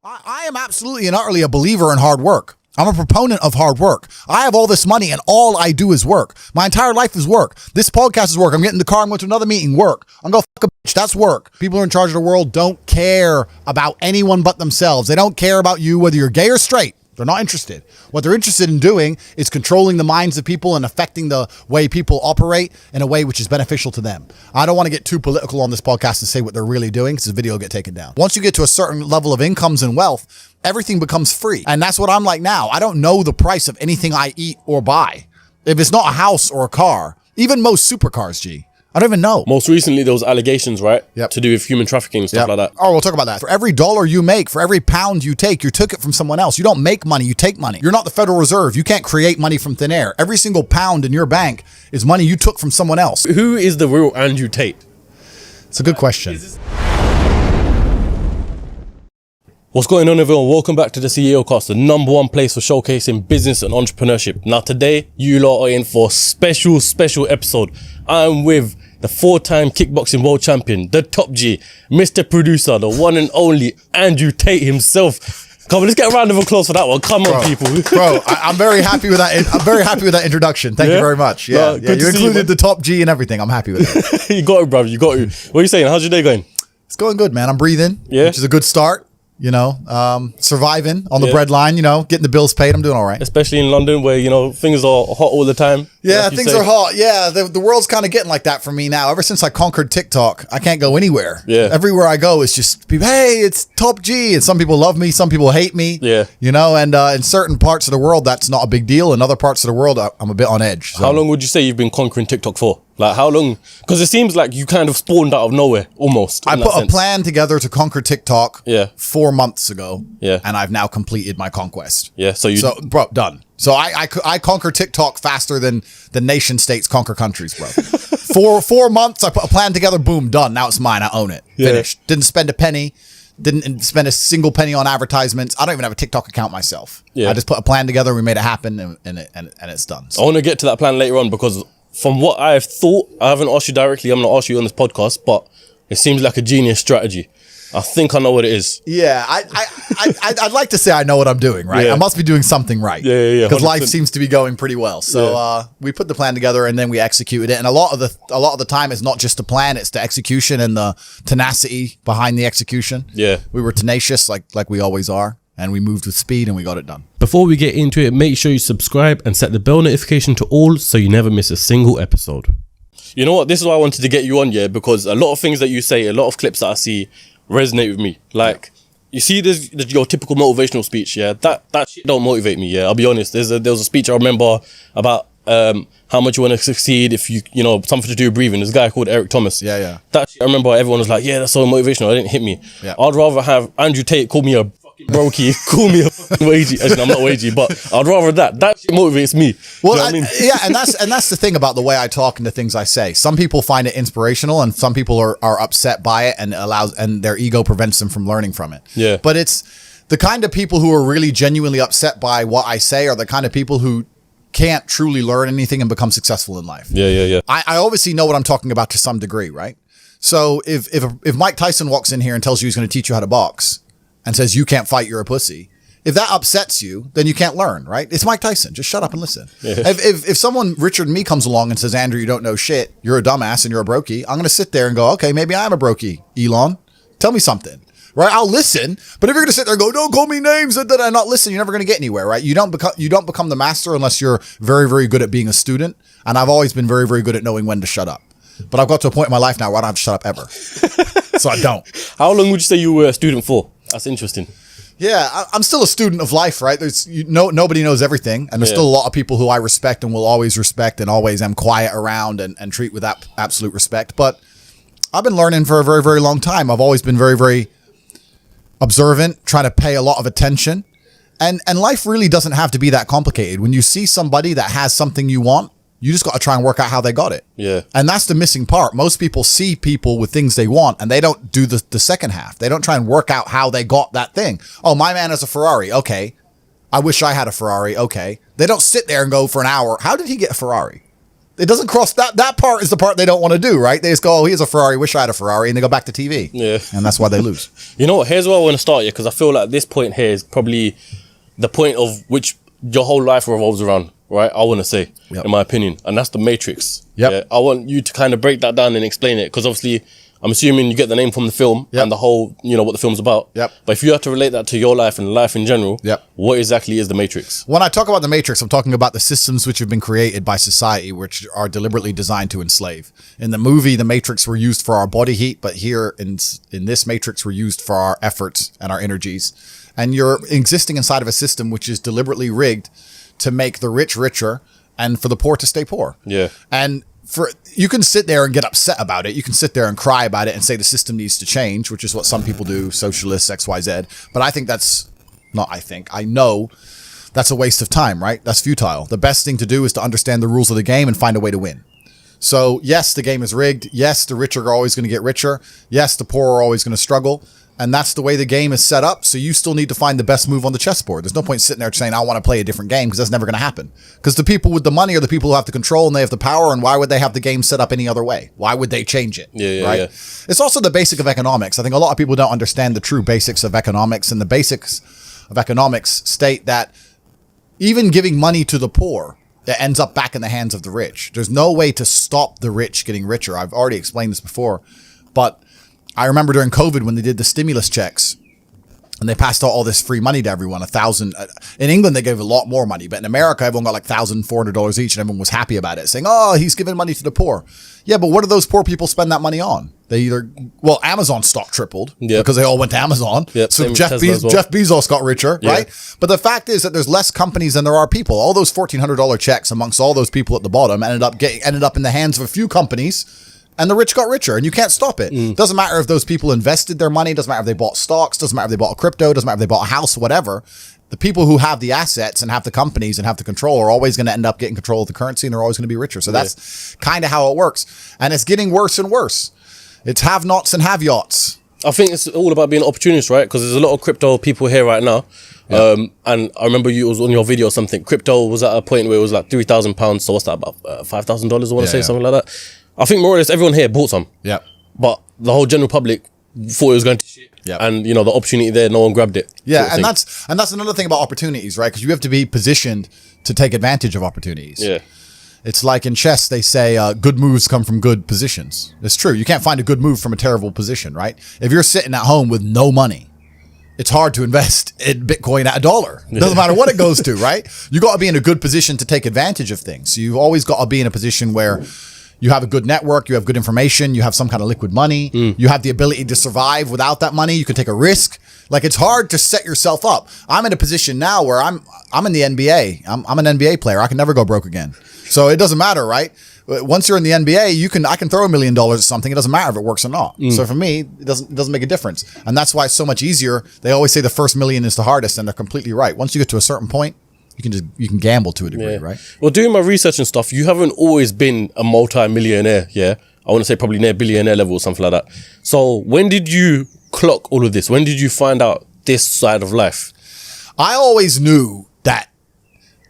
I am absolutely and utterly a believer in hard work. I'm a proponent of hard work. I have all this money and all I do is work. My entire life is work. This podcast is work. I'm getting in the car. I'm going to another meeting. Work. I'm going to fuck a bitch. That's work. People who are in charge of the world don't care about anyone but themselves. They don't care about you, whether you're gay or straight. They're not interested. What they're interested in doing is controlling the minds of people and affecting the way people operate in a way which is beneficial to them. I don't want to get too political on this podcast and say what they're really doing because the video will get taken down. Once you get to a certain level of incomes and wealth, everything becomes free. And that's what I'm like now. I don't know the price of anything I eat or buy. If it's not a house or a car, even most supercars, G. I don't even know. Most recently, there was allegations, right? Yep. To do with human trafficking and stuff like that. Oh, we'll talk about that. For every dollar you make, for every pound you take, you took it from someone else. You don't make money, you take money. You're not the Federal Reserve. You can't create money from thin air. Every single pound in your bank is money you took from someone else. Who is the real Andrew Tate? It's a good question. What's going on, everyone? Welcome back to the CEO Cast, the number one place for showcasing business and entrepreneurship. Now today, you lot are in for a special episode. I'm with the 4-time kickboxing world champion, the top G, Mr. Producer, the one and only Andrew Tate himself. Come on, let's get a round of applause for that one. Come on, people. I'm very happy with that. I'm very happy with that introduction. Thank you very much. Yeah, you included the top G and everything. I'm happy with it. You got it, brother. You got it. What are you saying? How's your day going? It's going good, man. I'm breathing, which is a good start. You know, surviving on the breadline, you know, getting the bills paid. I'm doing all right. Especially in London where, you know, things are hot all the time. Yeah, like things are hot. Yeah, the world's kind of getting like that for me now. Ever since I conquered TikTok, I can't go anywhere. Yeah. Everywhere I go, it's just, hey, it's Top G. And some people love me. Some people hate me. Yeah. You know, and in certain parts of the world, that's not a big deal. In other parts of the world, I'm a bit on edge. So. How long would you say you've been conquering TikTok for? Like, how long? Because it seems like you kind of spawned out of nowhere, almost. I put a plan together to conquer TikTok 4 months ago. Yeah. And I've now completed my conquest. Yeah. So bro, done. So I conquer TikTok faster than the nation states conquer countries, bro. Four months, I put a plan together, boom, done. Now it's mine. I own it. Finished. Didn't spend a penny. Didn't spend a single penny on advertisements. I don't even have a TikTok account myself. Yeah. I just put a plan together. We made it happen, and it's done. So. I want to get to that plan later on because from what I've thought, I haven't asked you directly. I'm going to ask you on this podcast, but it seems like a genius strategy. I think I know what it is. Yeah, I'd like to say I know what I'm doing, right? Yeah. I must be doing something right. Yeah. Because life seems to be going pretty well. So we put the plan together and then we executed it. And a lot of the time, it's not just the plan; it's the execution and the tenacity behind the execution. Yeah, we were tenacious, like we always are, and we moved with speed and we got it done. Before we get into it, make sure you subscribe and set the bell notification to all so you never miss a single episode. You know what? This is why I wanted to get you on, because a lot of things that you say, a lot of clips that I see resonate with me. Like, you see this your typical motivational speech, that shit don't motivate me. I'll be honest. There was a speech I remember about how much you want to succeed if you know, something to do with breathing. This guy called Eric Thomas. Yeah. That shit, I remember everyone was like, that's so motivational. It didn't hit me. I'd rather have Andrew Tate call me a brokey, call me a fucking wagey. Actually, I'm not wagey, but I'd rather that shit motivates me. Well, you know what I mean? and that's the thing about the way I talk and the things I say. Some people find it inspirational, and some people are upset by it, and their ego prevents them from learning from it. Yeah. But it's the kind of people who are really genuinely upset by what I say are the kind of people who can't truly learn anything and become successful in life. Yeah. I obviously know what I'm talking about to some degree, right? So if Mike Tyson walks in here and tells you he's going to teach you how to box, and says, you can't fight, you're a pussy. If that upsets you, then you can't learn, right? It's Mike Tyson. Just shut up and listen. Yeah. If someone, Richard and me, comes along and says, Andrew, you don't know shit, you're a dumbass and you're a brokey, I'm going to sit there and go, okay, maybe I am a brokey, Elon. Tell me something, right? I'll listen. But if you're going to sit there and go, don't call me names, and not listen, you're never going to get anywhere, right? You don't become the master unless you're very, very good at being a student. And I've always been very, very good at knowing when to shut up. But I've got to a point in my life now where I don't have to shut up ever. So I don't. How long would you say you were a student for? That's interesting. Yeah, I'm still a student of life, right? Nobody knows everything. And there's still a lot of people who I respect and will always respect and always am quiet around and treat with absolute respect. But I've been learning for a very, very long time. I've always been very, very observant, trying to pay a lot of attention. And life really doesn't have to be that complicated. When you see somebody that has something you want, you just got to try and work out how they got it. Yeah. And that's the missing part. Most people see people with things they want and they don't do the second half. They don't try and work out how they got that thing. Oh, my man has a Ferrari. Okay. I wish I had a Ferrari. Okay. They don't sit there and go for an hour. How did he get a Ferrari? It doesn't cross that part is the part they don't want to do, right? They just go, oh, here's a Ferrari, wish I had a Ferrari, and they go back to TV. Yeah. And that's why they lose. You know what? Here's where I want to start, because I feel like this point here is probably the point of which your whole life revolves around, right? I want to say, in my opinion. And that's the Matrix. Yep. Yeah? I want you to kind of break that down and explain it, because obviously I'm assuming you get the name from the film and the whole, what the film's about. Yep. But if you have to relate that to your life and life in general, what exactly is the Matrix? When I talk about the Matrix, I'm talking about the systems which have been created by society, which are deliberately designed to enslave. In the movie, the Matrix were used for our body heat, but here in this Matrix, were used for our efforts and our energies. And you're existing inside of a system which is deliberately rigged to make the rich richer and for the poor to stay poor. Yeah. And you can sit there and get upset about it. You can sit there and cry about it and say the system needs to change, which is what some people do, socialists, XYZ. But I know that's a waste of time, right? That's futile. The best thing to do is to understand the rules of the game and find a way to win. So yes, the game is rigged. Yes, the rich are always going to get richer. Yes, the poor are always going to struggle. And that's the way the game is set up. So you still need to find the best move on the chessboard. There's no point sitting there saying, I want to play a different game, because that's never going to happen. Because the people with the money are the people who have the control and they have the power. And why would they have the game set up any other way? Why would they change it? Right? Yeah. It's also the basic of economics. I think a lot of people don't understand the true basics of economics. And the basics of economics state that even giving money to the poor, it ends up back in the hands of the rich. There's no way to stop the rich getting richer. I've already explained this before, but I remember during COVID when they did the stimulus checks and they passed out all this free money to everyone, 1,000. In England, they gave a lot more money, but in America, everyone got like $1,400 each and everyone was happy about it, saying, oh, he's giving money to the poor. Yeah, but what do those poor people spend that money on? Amazon stock tripled because they all went to Amazon. So Jeff Bezos got richer, right? But the fact is that there's less companies than there are people. All those $1,400 checks amongst all those people at the bottom ended up in the hands of a few companies. And the rich got richer, and you can't stop it. Doesn't matter if those people invested their money. Doesn't matter if they bought stocks. Doesn't matter if they bought a crypto. Doesn't matter if they bought a house, whatever. The people who have the assets and have the companies and have the control are always going to end up getting control of the currency, and they're always going to be richer. So that's kind of how it works. And it's getting worse and worse. It's have-nots and have-yachts. I think it's all about being an opportunist, right? Because there's a lot of crypto people here right now. And I remember you was on your video or something. Crypto was at a point where it was like £3,000. So what's that, about $5,000? I want to say something like that. I think more or less everyone here bought some. Yeah. But the whole general public thought it was going to shit. Yeah. And the opportunity there, no one grabbed it. Yeah, and that's another thing about opportunities, right? Because you have to be positioned to take advantage of opportunities. Yeah. It's like in chess, they say good moves come from good positions. It's true. You can't find a good move from a terrible position, right? If you're sitting at home with no money, it's hard to invest in Bitcoin at $1. It doesn't matter what it goes to, right? You got to be in a good position to take advantage of things. So you've always got to be in a position where you have a good network, you have good information, you have some kind of liquid money, you have the ability to survive without that money, you can take a risk. Like, it's hard to set yourself up. I'm in a position now where I'm in the NBA. I'm an NBA player. I can never go broke again. So it doesn't matter, right? Once you're in the NBA, I can throw $1 million at something. It doesn't matter if it works or not. So for me, it doesn't make a difference. And that's why it's so much easier. They always say the first million is the hardest, and they're completely right. Once you get to a certain point, you can gamble to a degree, right? Well, doing my research and stuff, you haven't always been a multi-millionaire, I want to say probably near billionaire level or something like that. So when did you clock all of this? When did you find out this side of life? I always knew that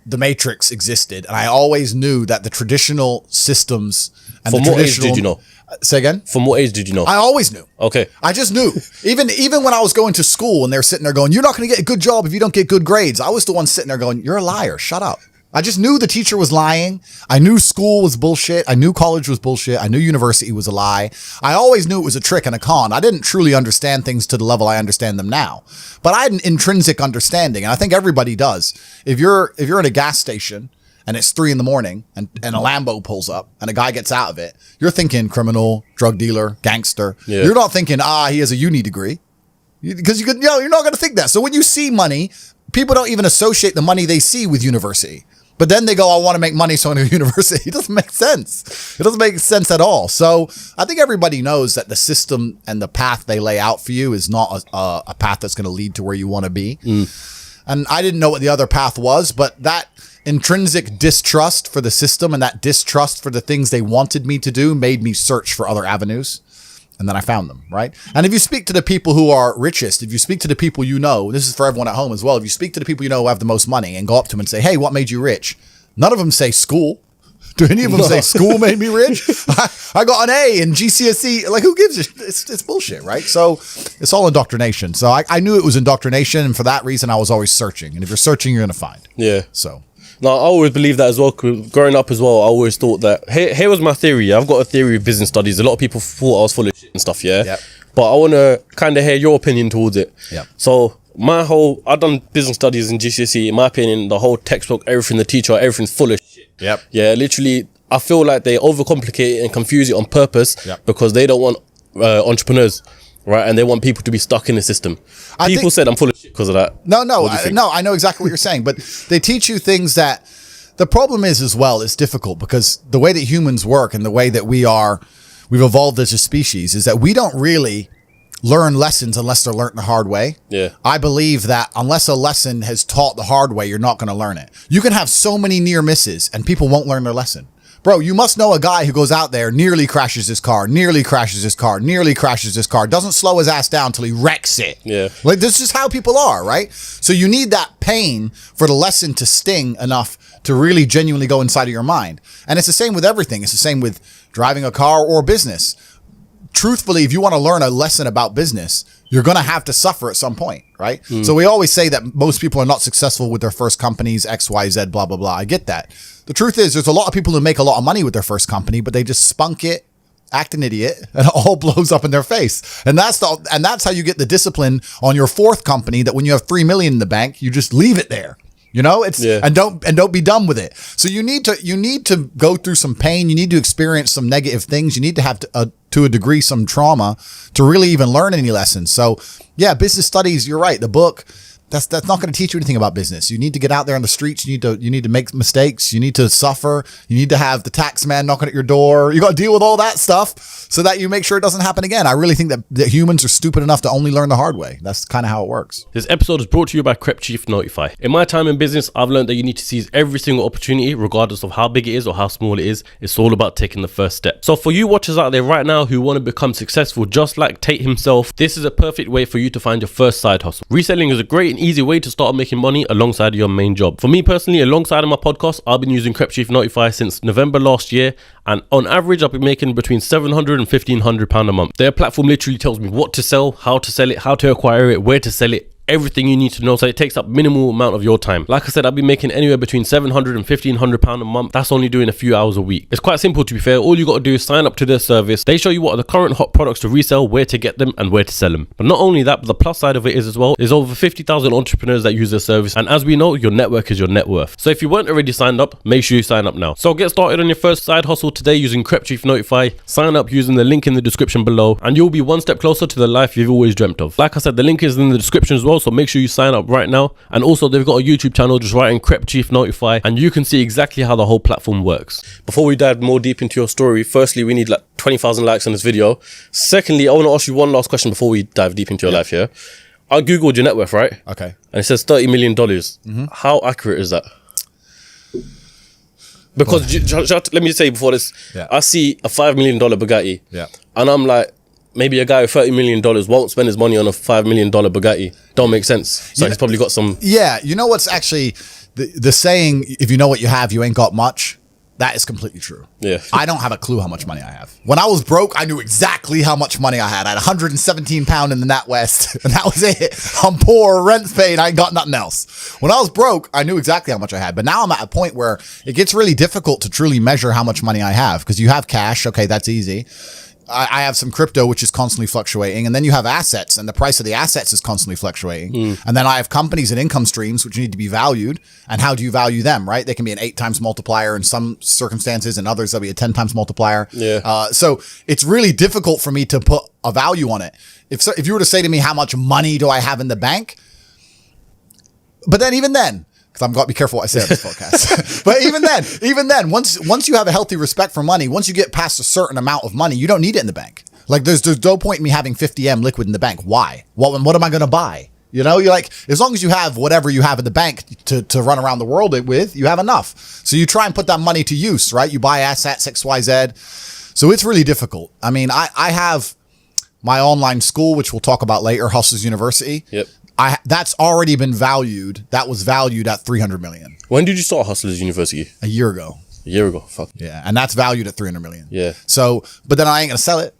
the Matrix existed, and I always knew that the traditional systems and From what age did you know? Say again? From what age did you know? I always knew. Okay. I just knew. Even when I was going to school and they're sitting there going, you're not going to get a good job if you don't get good grades. I was the one sitting there going, you're a liar. Shut up. I just knew the teacher was lying. I knew school was bullshit. I knew college was bullshit. I knew university was a lie. I always knew it was a trick and a con. I didn't truly understand things to the level I understand them now. But I had an intrinsic understanding, and I think everybody does. If you're in a gas station and it's 3 a.m. and a Lambo pulls up and a guy gets out of it, you're thinking criminal, drug dealer, gangster. Yeah. You're not thinking, he has a uni degree. Because you're not going to think that. So when you see money, people don't even associate the money they see with university. But then they go, I want to make money, so I'm going to university. It doesn't make sense. It doesn't make sense at all. So I think everybody knows that the system and the path they lay out for you is not a path that's going to lead to where you want to be. And I didn't know what the other path was, but that intrinsic distrust for the system and that distrust for the things they wanted me to do made me search for other avenues. And then I found them, right? And if you speak to the people who are richest, if you speak to the people this is for everyone at home as well, if you speak to the people who have the most money and go up to them and say, hey, what made you rich? None of them say school. Do any of them say school made me rich? I got an A in GCSE. Like, who gives a shit? It's bullshit, right? So it's all indoctrination. So I knew it was indoctrination, and for that reason, I was always searching. And if you're searching, you're going to find. Yeah. So. No, I always believe that as well. 'Cause growing up as well, I always thought that. Here was my theory. I've got a theory of business studies. A lot of people thought I was full of shit and stuff, yeah? Yep. But I want to kind of hear your opinion towards it. Yep. So, I've done business studies in GCSE. In my opinion, the whole textbook, everything, the teacher, everything's full of shit. Yep. Yeah, literally, I feel like they overcomplicate it and confuse it on purpose because they don't want entrepreneurs. Right, and they want people to be stuck in the system. People said I'm full of shit because of that. No, I know exactly what you're saying, but they teach you things that the problem is as well. It's difficult because the way that humans work and the way that we've evolved as a species is that we don't really learn lessons unless they're learned the hard way. Yeah, I believe that unless a lesson has taught the hard way, you're not going to learn it. You can have so many near misses and people won't learn their lesson. Bro, you must know a guy who goes out there, nearly crashes his car, doesn't slow his ass down till he wrecks it. Yeah. Like, this is how people are, right? So you need that pain for the lesson to sting enough to really genuinely go inside of your mind. And it's the same with everything. It's the same with driving a car or business. Truthfully, if you want to learn a lesson about business, you're going to have to suffer at some point, right? So we always say that most people are not successful with their first companies, X, Y, Z, blah, blah, blah. I get that. The truth is there's a lot of people who make a lot of money with their first company, but they just spunk it, act an idiot, and it all blows up in their face. And that's how you get the discipline on your fourth company that when you have 3 million in the bank, you just leave it there. You know, and don't be done with it. So you need to go through some pain. You need to experience some negative things. You need to have to a degree some trauma to really even learn any lessons. So yeah, business studies. You're right. The book. That's not going to teach you anything about business. You need to get out there on the streets. You need to make mistakes. You need to suffer. You need to have the tax man knocking at your door. You got to deal with all that stuff so that you make sure it doesn't happen again. I really think that humans are stupid enough to only learn the hard way. That's kind of how it works. This episode is brought to you by Crep Chief Notify. In my time in business, I've learned that you need to seize every single opportunity, regardless of how big it is or how small it is. It's all about taking the first step. So for you watchers out there right now who want to become successful, just like Tate himself, this is a perfect way for you to find your first side hustle. Reselling is a great and easy way to start making money alongside your main job. For me personally, alongside of my podcast, I've been using Crep Chief Notify since November last year, and on average I've been making between £700 and £1,500 a month. Their platform literally tells me what to sell, how to acquire it, where to sell it, everything you need to know, so it takes up minimal amount of your time. Like I said, I've been making anywhere between £700 and £1,500 a month. That's only doing a few hours a week. It's quite simple, to be fair. All you got to do is sign up to their service. They show you what are the current hot products to resell, where to get them, and where to sell them. But not only that, but the plus side of it is as well, there's over 50,000 entrepreneurs that use their service, and as we know, your network is your net worth. So if you weren't already signed up, make sure you sign up now. So get started on your first side hustle today using Crep Chief Notify. Sign up using the link in the description below, and you'll be one step closer to the life you've always dreamt of. Like I said, the link is in the description as well, so make sure you sign up right now. And also they've got a YouTube channel, just write in Crep Chief Notify, and you can see exactly how the whole platform works. Before we dive more deep into your story, firstly we need like 20,000 likes on this video. Secondly, I want to ask you one last question before we dive deep into your life here. I googled your net worth, right? Okay. And it says $30 million. How accurate is that? Because let me just say before this, I see a $5 million Bugatti, and I'm like, maybe a guy with $30 million won't spend his money on a $5 million Bugatti. Don't make sense. So he's probably got some. Yeah, you know what's actually the saying? If you know what you have, you ain't got much. That is completely true. Yeah. I don't have a clue how much money I have. When I was broke, I knew exactly how much money I had. I had 117 pound in the NatWest, and that was it. I'm poor, rent's paid, I ain't got nothing else. When I was broke, I knew exactly how much I had. But now I'm at a point where it gets really difficult to truly measure how much money I have, because you have cash. Okay, that's easy. I have some crypto, which is constantly fluctuating. And then you have assets, and the price of the assets is constantly fluctuating. And then I have companies and income streams, which need to be valued. And how do you value them, right? They can be an 8 times multiplier in some circumstances, and others they'll be a 10 times multiplier. So it's really difficult for me to put a value on it. If you were to say to me, how much money do I have in the bank? But then even then, because I've got to be careful what I say on this podcast. But even then, once you have a healthy respect for money, once you get past a certain amount of money, you don't need it in the bank. Like there's no point in me having 50M liquid in the bank. Why? What am I going to buy? You know, you're like, as long as you have whatever you have in the bank to run around the world with, you have enough. So you try and put that money to use, right? You buy assets, XYZ. So it's really difficult. I mean, I have my online school, which we'll talk about later, Hustlers University. Yep. That's already been valued. That was valued at 300 million. When did you start Hustlers University? A year ago. A year ago. Fuck. Yeah, and that's valued at 300 million. Yeah. So, but then I ain't gonna sell it.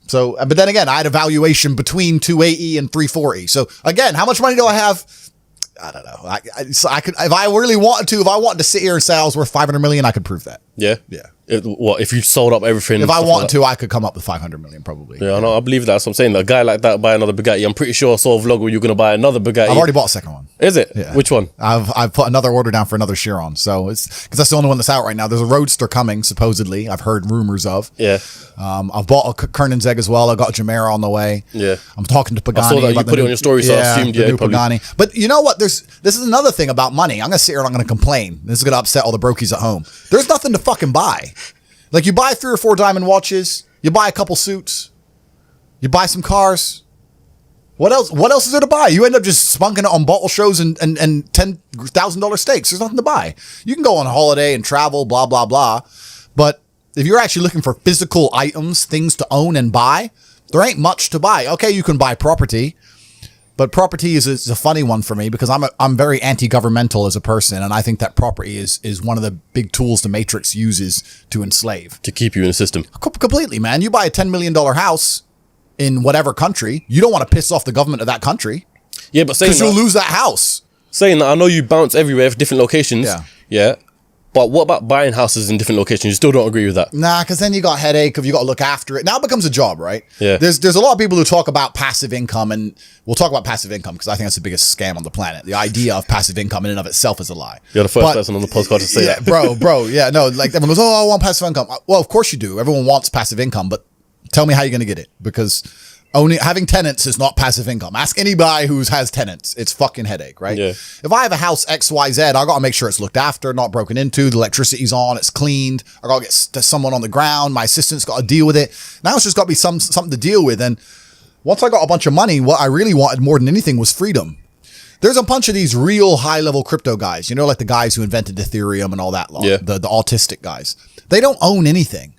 So, but then again, I had a valuation between 280 and 340. So again, how much money do I have? I don't know. So I could, if I really wanted to, if I wanted to sit here and say I was worth 500 million, I could prove that. Yeah. Yeah. If you sold up everything? If I wanted to, I could come up with 500 million probably. Yeah, I believe that. That's what I'm saying. A guy like that buy another Bugatti. I'm pretty sure I saw a vlog where you're going to buy another Bugatti. I've already bought a second one. Is it? Yeah. Which one? I've put another order down for another Chiron. So it's because that's the only one that's out right now. There's a Roadster coming, supposedly. I've heard rumors of. Yeah. I've bought a Kernenzeg as well. I got a Jamera on the way. Yeah. I'm talking to Pagani. I saw that you put it on your story, so I assumed the new probably. Pagani. But you know what? This is another thing about money. I'm gonna sit here and I'm gonna complain. This is gonna upset all the brokies at home. There's nothing to fucking buy. Like you buy 3 or 4 diamond watches, you buy a couple suits, you buy some cars. What else? What else is there to buy? You end up just spunking it on bottle shows and $10,000 steaks. There's nothing to buy. You can go on holiday and travel, blah blah blah. But if you're actually looking for physical items, things to own and buy, there ain't much to buy. Okay, you can buy property. But property is a funny one for me because I'm very anti-governmental as a person, and I think that property is one of the big tools the Matrix uses to enslave. To keep you in the system. Completely, man. You buy a $10 million house in whatever country, you don't want to piss off the government of that country. Yeah, but saying because you'll lose that house. Saying that, I know you bounce everywhere for different locations. Yeah. Yeah. But what about buying houses in different locations? You still don't agree with that? Nah, because then you got a headache if you got to look after it. Now it becomes a job, right? Yeah. There's a lot of people who talk about passive income, and we'll talk about passive income because I think that's the biggest scam on the planet. The idea of passive income in and of itself is a lie. You're the first person on the podcast to say that. bro. Yeah, no, like everyone goes, oh, I want passive income. Well, of course you do. Everyone wants passive income, but tell me how you're going to get it, because only having tenants is not passive income. Ask anybody who has tenants. It's fucking headache, right? Yeah. If I have a house XYZ, I got to make sure it's looked after, not broken into, the electricity's on, it's cleaned. I got to get someone on the ground. My assistant's got to deal with it. Now it's just got to be something to deal with. And once I got a bunch of money, what I really wanted more than anything was freedom. There's a bunch of these real high-level crypto guys, you know, like the guys who invented Ethereum and all that lot, Yeah. the autistic guys. They don't own anything.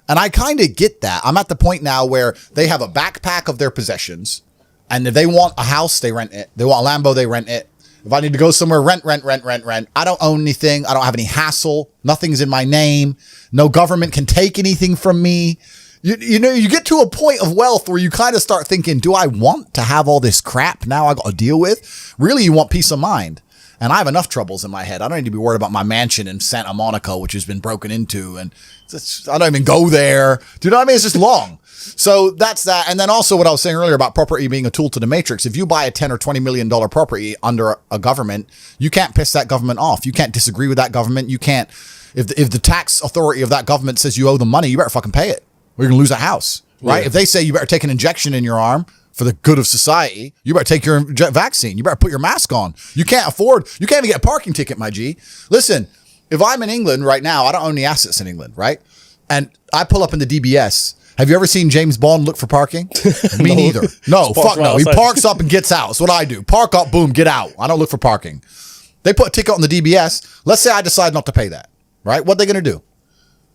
And I kind of get that. I'm at the point now where they have a backpack of their possessions, and if they want a house, they rent it. They want a Lambo, they rent it. If I need to go somewhere, rent. I don't own anything. I don't have any hassle. Nothing's in my name. No government can take anything from me. You know, you get to a point of wealth where you kind of start thinking, do I want to have all this crap now I got to deal with? Really, you want peace of mind. And I have enough troubles in my head. I don't need to be worried about my mansion in Santa Monica, which has been broken into. And I don't even go there. Do you know what I mean? It's just long. So that's that. And then also what I was saying earlier about property being a tool to the Matrix. If you buy a $10 or $20 million property under a government, you can't piss that government off. You can't disagree with that government. You can't, if the tax authority of that government says you owe them money, you better fucking pay it, or you're going to lose a house, right? Yeah. If they say you better take an injection in your arm for the good of society, you better take your vaccine. You better put your mask on. You can't even get a parking ticket, my G. Listen, if I'm in England right now, I don't own any assets in England, right? And I pull up in the DBS. Have you ever seen James Bond look for parking? Me neither. No, fuck no. He parks up and gets out. That's what I do. Park up, boom, get out. I don't look for parking. They put a ticket on the DBS. Let's say I decide not to pay that, right? What are they going to do?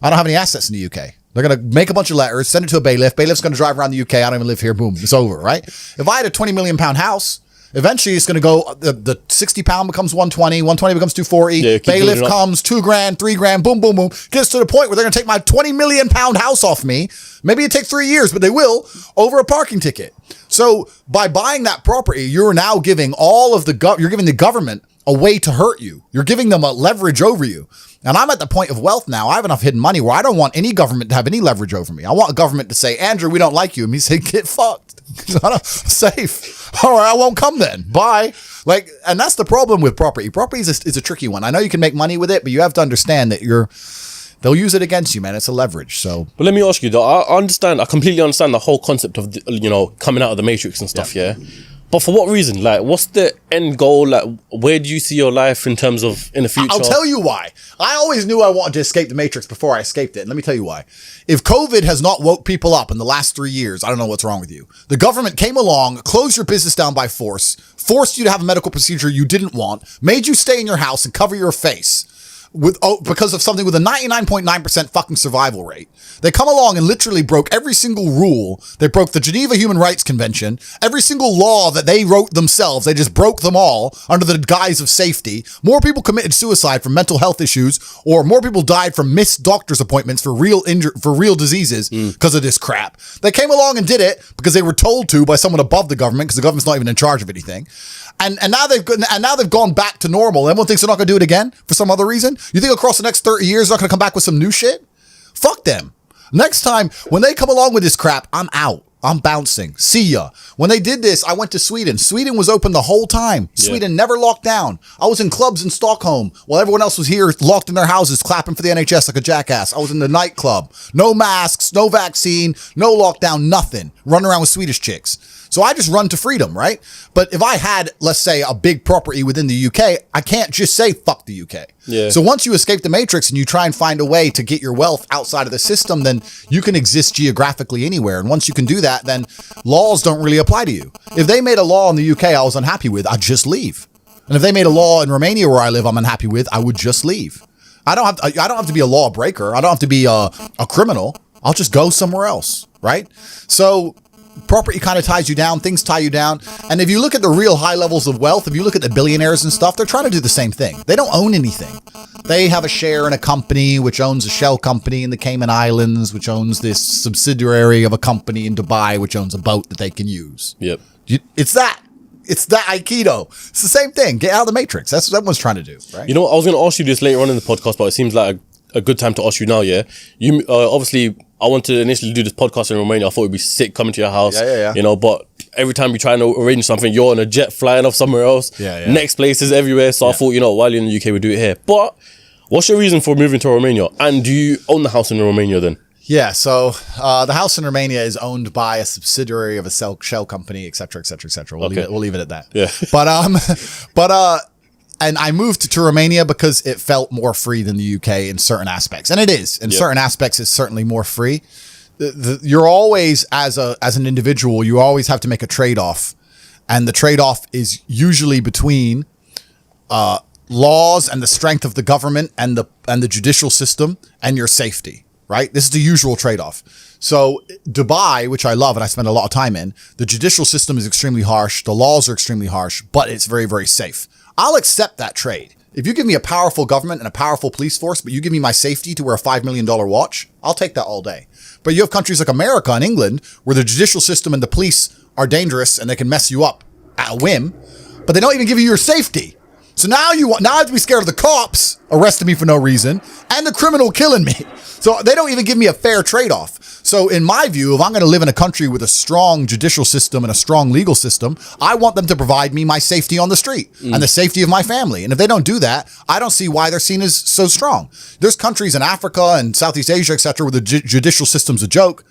I don't have any assets in the UK. They're going to make a bunch of letters, send it to a bailiff. Bailiff's going to drive around the UK. I don't even live here. Boom, it's over, right? If I had a 20 million pound house, eventually it's going to go, the 60 pound becomes 120, 120 becomes 240. Yeah, bailiff comes, $2,000, $3,000, boom, boom, boom. Gets to the point where they're going to take my 20 million pound house off me. Maybe it takes 3 years, but they will, over a parking ticket. So by buying that property, you're now giving you're giving the government a way to hurt you. You're giving them a leverage over you. And I'm at the point of wealth now. I have enough hidden money where I don't want any government to have any leverage over me. I want a government to say, Andrew, we don't like you. And me say, get fucked. Safe. All right, I won't come then. Bye. And that's the problem with property. Property is a tricky one. I know you can make money with it, but you have to understand that they'll use it against you, man. It's a leverage. So, but let me ask you though. I completely understand the whole concept of coming out of the Matrix and stuff. Yeah. But for what reason? Like, what's the end goal? Like, where do you see your life in terms of in the future? I'll tell you why. I always knew I wanted to escape the Matrix before I escaped it. And let me tell you why. If COVID has not woke people up in the last 3 years, I don't know what's wrong with you. The government came along, closed your business down by force, forced you to have a medical procedure you didn't want, made you stay in your house and cover your face. because of something with a 99.9% fucking survival rate. They come along and literally broke every single rule. They broke the Geneva Human Rights Convention, every single law that they wrote themselves. They just broke them all under the guise of safety. More people committed suicide from mental health issues, or more people died from missed doctor's appointments for real diseases because of this crap. They came along and did it because they were told to by someone above the government, because the government's not even in charge of anything. And now they've gone back to normal. Everyone thinks they're not going to do it again for some other reason. You think across the next 30 years they're not going to come back with some new shit? Fuck them. Next time when they come along with this crap, I'm out. I'm bouncing. See ya. When they did this, I went to Sweden. Sweden was open the whole time. Sweden never locked down. I was in clubs in Stockholm while everyone else was here locked in their houses clapping for the NHS like a jackass. I was in the nightclub. No masks, no vaccine, no lockdown, nothing. Running around with Swedish chicks. So I just run to freedom, right? But if I had, let's say, a big property within the UK, I can't just say fuck the UK. Yeah. So once you escape the matrix and you try and find a way to get your wealth outside of the system, then you can exist geographically anywhere. And once you can do that, then laws don't really apply to you. If they made a law in the UK I was unhappy with, I'd just leave. And if they made a law in Romania where I live I'm unhappy with, I would just leave. I don't have to be a lawbreaker. I don't have to be a criminal. I'll just go somewhere else, right? So property kind of ties you down, things tie you down. And if you look at the real high levels of wealth, if you look at the billionaires and stuff, they're trying to do the same thing. They don't own anything. They have a share in a company, which owns a shell company in the Cayman Islands, which owns this subsidiary of a company in Dubai, which owns a boat that they can use. Yep. It's that Aikido. It's the same thing. Get out of the matrix. That's what everyone's trying to do, right? You know what? I was going to ask you this later on in the podcast, but it seems like a good time to ask you now, yeah? You obviously, I wanted to initially do this podcast in Romania. I thought it'd be sick coming to your house. Yeah. You know, but every time you try to arrange something, you're on a jet flying off somewhere else. Yeah. Next places everywhere. So I thought, you know, while you're in the UK, we'll do it here. But what's your reason for moving to Romania? And do you own the house in Romania then? Yeah, so the house in Romania is owned by a subsidiary of a shell company, et cetera, et cetera, et cetera. We'll leave it at that. Yeah. But and I moved to Romania because it felt more free than the UK in certain aspects. And it is. In certain aspects, it's certainly more free. You're always, as an individual, you always have to make a trade-off. And the trade-off is usually between laws and the strength of the government and the judicial system and your safety, right? This is the usual trade-off. So Dubai, which I love and I spend a lot of time in, the judicial system is extremely harsh. The laws are extremely harsh, but it's very, very safe. I'll accept that trade. If you give me a powerful government and a powerful police force, but you give me my safety to wear a $5 million watch, I'll take that all day. But you have countries like America and England where the judicial system and the police are dangerous and they can mess you up at a whim, but they don't even give you your safety. So now I have to be scared of the cops arresting me for no reason and the criminal killing me. So they don't even give me a fair trade-off. So in my view, if I'm going to live in a country with a strong judicial system and a strong legal system, I want them to provide me my safety on the street and the safety of my family. And if they don't do that, I don't see why they're seen as so strong. There's countries in Africa and Southeast Asia, et cetera, where the judicial system's a joke.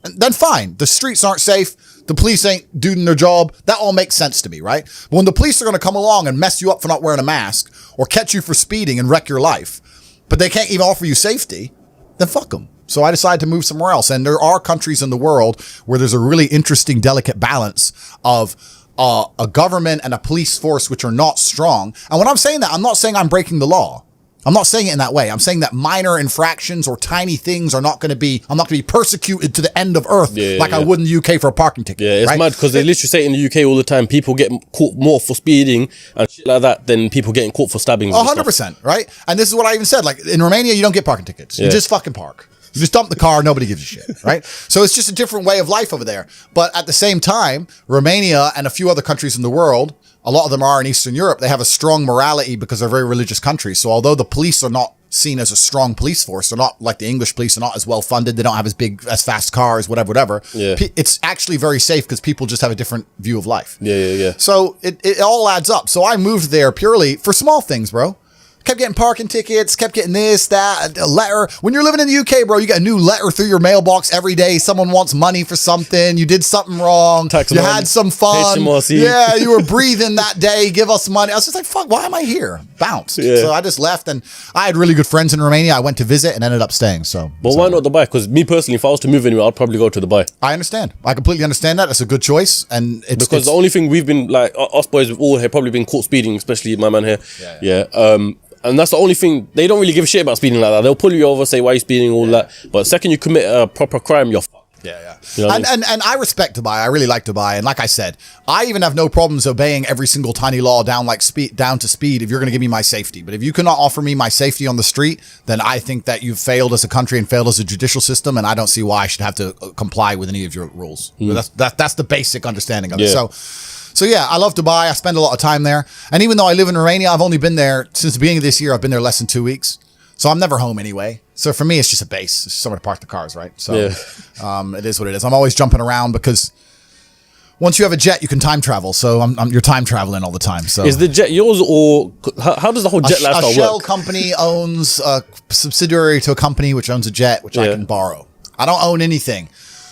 Then fine. The streets aren't safe. The police ain't doing their job. That all makes sense to me, right? But when the police are going to come along and mess you up for not wearing a mask or catch you for speeding and wreck your life, but they can't even offer you safety, then fuck them. So I decided to move somewhere else. And there are countries in the world where there's a really interesting, delicate balance of a government and a police force which are not strong. And when I'm saying that, I'm not saying I'm breaking the law. I'm not saying it in that way. I'm saying that minor infractions or tiny things I'm not going to be persecuted to the end of earth I would in the UK for a parking ticket. Yeah, it's mad because they literally say in the UK all the time, people get caught more for speeding and shit like that than people getting caught for stabbings. 100%, right? And this is what I even said. Like in Romania, you don't get parking tickets. You just fucking park. You just dump the car, nobody gives a shit, right? So it's just a different way of life over there. But at the same time, Romania and a few other countries in the world, a lot of them are in Eastern Europe, they have a strong morality because they're very religious countries. So although the police are not seen as a strong police force, they're not like the English police, they're not as well funded, they don't have as fast cars, whatever. Yeah. It's actually very safe because people just have a different view of life. Yeah. So it all adds up. So I moved there purely for small things, bro. Kept getting parking tickets, kept getting this, that, a letter. When you're living in the UK, bro, you get a new letter through your mailbox every day. Someone wants money for something. You did something wrong. You had some fun. Yeah, you were breathing that day. Give us money. I was just like, fuck, why am I here? Bounced. Yeah. So I just left, and I had really good friends in Romania. I went to visit and ended up staying. But why not Dubai? Because me personally, if I was to move anywhere, I'd probably go to Dubai. I understand. I completely understand that. It's a good choice. And it's the only thing we've been, like, us boys have all have probably been caught speeding, especially my man here. Yeah. And that's the only thing. They don't really give a shit about speeding like that. They'll pull you over, say, why are you speeding, all that. But the second you commit a proper crime, you're fucked. Yeah. You know what I mean? And I respect Dubai. I really like Dubai. And like I said, I even have no problems obeying every single tiny law down to speed if you're going to give me my safety. But if you cannot offer me my safety on the street, then I think that you've failed as a country and failed as a judicial system. And I don't see why I should have to comply with any of your rules. That's the basic understanding of it. So yeah, I love Dubai. I spend a lot of time there. And even though I live in Romania, I've only been there since the beginning of this year. I've been there less than 2 weeks. So I'm never home anyway. So for me, it's just a base. It's somewhere to park the cars, right? So it is what it is. I'm always jumping around because once you have a jet, you can time travel. So you're time traveling all the time. So is the jet yours, or how does the whole jet lifestyle work? A shell company owns a subsidiary to a company which owns a jet, which I can borrow. I don't own anything.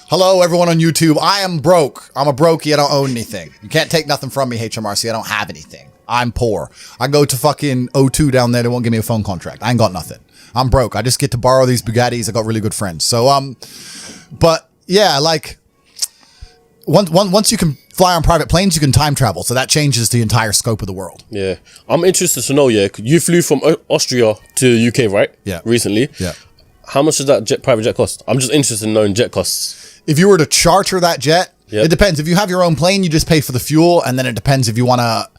Hello, everyone on YouTube. I am broke. I'm a brokey. I don't own anything. You can't take nothing from me, HMRC. I don't have anything. I'm poor. I go to fucking O2 down there. They won't give me a phone contract. I ain't got nothing. I'm broke. I just get to borrow these Bugattis. I got really good friends. So, but yeah, like once you can fly on private planes, you can time travel. So that changes the entire scope of the world. Yeah. I'm interested to know, you flew from Austria to UK, right? Yeah. Recently. Yeah. How much does that private jet cost? I'm just interested in knowing jet costs. If you were to charter that jet, it depends. If you have your own plane, you just pay for the fuel. And then it depends if you want to...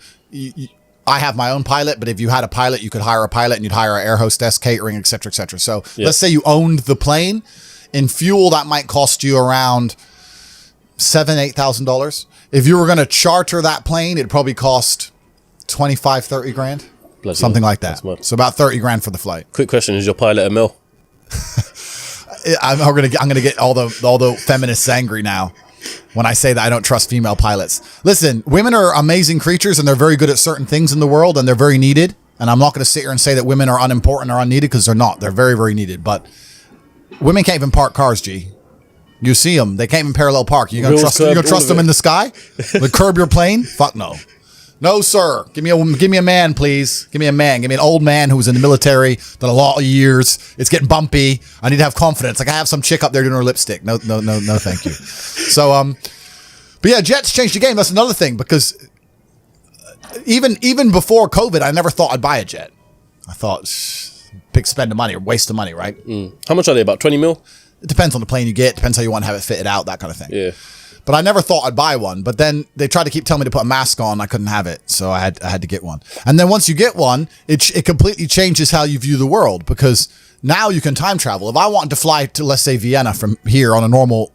I have my own pilot, but if you had a pilot, you could hire a pilot and you'd hire an air hostess, catering, et cetera, et cetera. So let's say you owned the plane. In fuel, that might cost you around $8,000. If you were going to charter that plane, it'd probably cost 25, 30 grand. Something like that. So about 30 grand for the flight. Quick question, is your pilot a male? I'm gonna get all the feminists angry now when I say that I don't trust female pilots. Listen, women are amazing creatures and they're very good at certain things in the world and they're very needed. And I'm not going to sit here and say that women are unimportant or unneeded because they're not. They're very, very needed. But women can't even park cars, G. You see them. They can't even parallel park. You're going to trust them in the sky? Like curb your plane? Fuck no. No, sir. Give me a man, please. Give me a man. Give me an old man who's in the military, done a lot of years. It's getting bumpy. I need to have confidence. Like I have some chick up there doing her lipstick. No, thank you. So, but yeah, jets changed the game. That's another thing because even before COVID, I never thought I'd buy a jet. I thought, big spend of money or waste of money, right? How much are they? About 20 mil? It depends on the plane you get. Depends how you want to have it fitted out, that kind of thing. Yeah. But I never thought I'd buy one. But then they tried to keep telling me to put a mask on. I couldn't have it. So I had to get one. And then once you get one, it completely changes how you view the world because now you can time travel. If I wanted to fly to, let's say, Vienna from here on a normal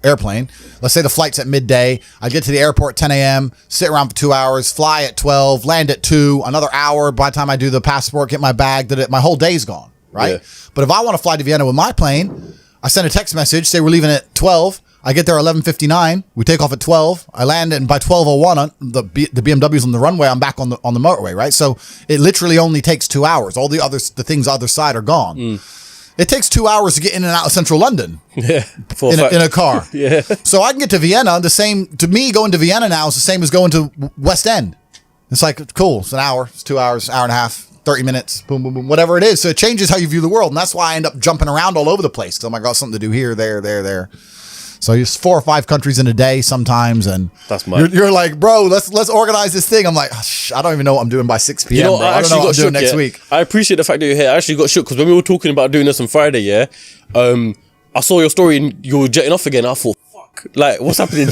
airplane, let's say the flight's at midday. I get to the airport at 10 a.m., sit around for 2 hours, fly at 12, land at 2, another hour. By the time I do the passport, get my bag, my whole day's gone, right? Yeah. But if I want to fly to Vienna with my plane, I send a text message, say we're leaving at 12. I get there 11:59. We take off at 12. I land, and by 12:01, the BMW's on the runway. I'm back on the motorway, right? So it literally only takes 2 hours. All the things other side are gone. It takes 2 hours to get in and out of central London. Yeah, in a car. Yeah. So I can get to Vienna. To me, going to Vienna now is the same as going to West End. It's like cool. It's an hour. It's 2 hours, hour and a half. 30 minutes, boom, boom, boom, whatever it is. So it changes how you view the world. And that's why I end up jumping around all over the place. Because I got something to do here, there. So it's 4 or 5 countries in a day sometimes. And that's mad. You're like, bro, let's organize this thing. I'm like, I don't even know what I'm doing by 6 p.m. Bro. I don't know what I'm doing next week. I appreciate the fact that you're here. I actually got shook because when we were talking about doing this on Friday, I saw your story and you were jetting off again. I thought, fuck, like, what's happening?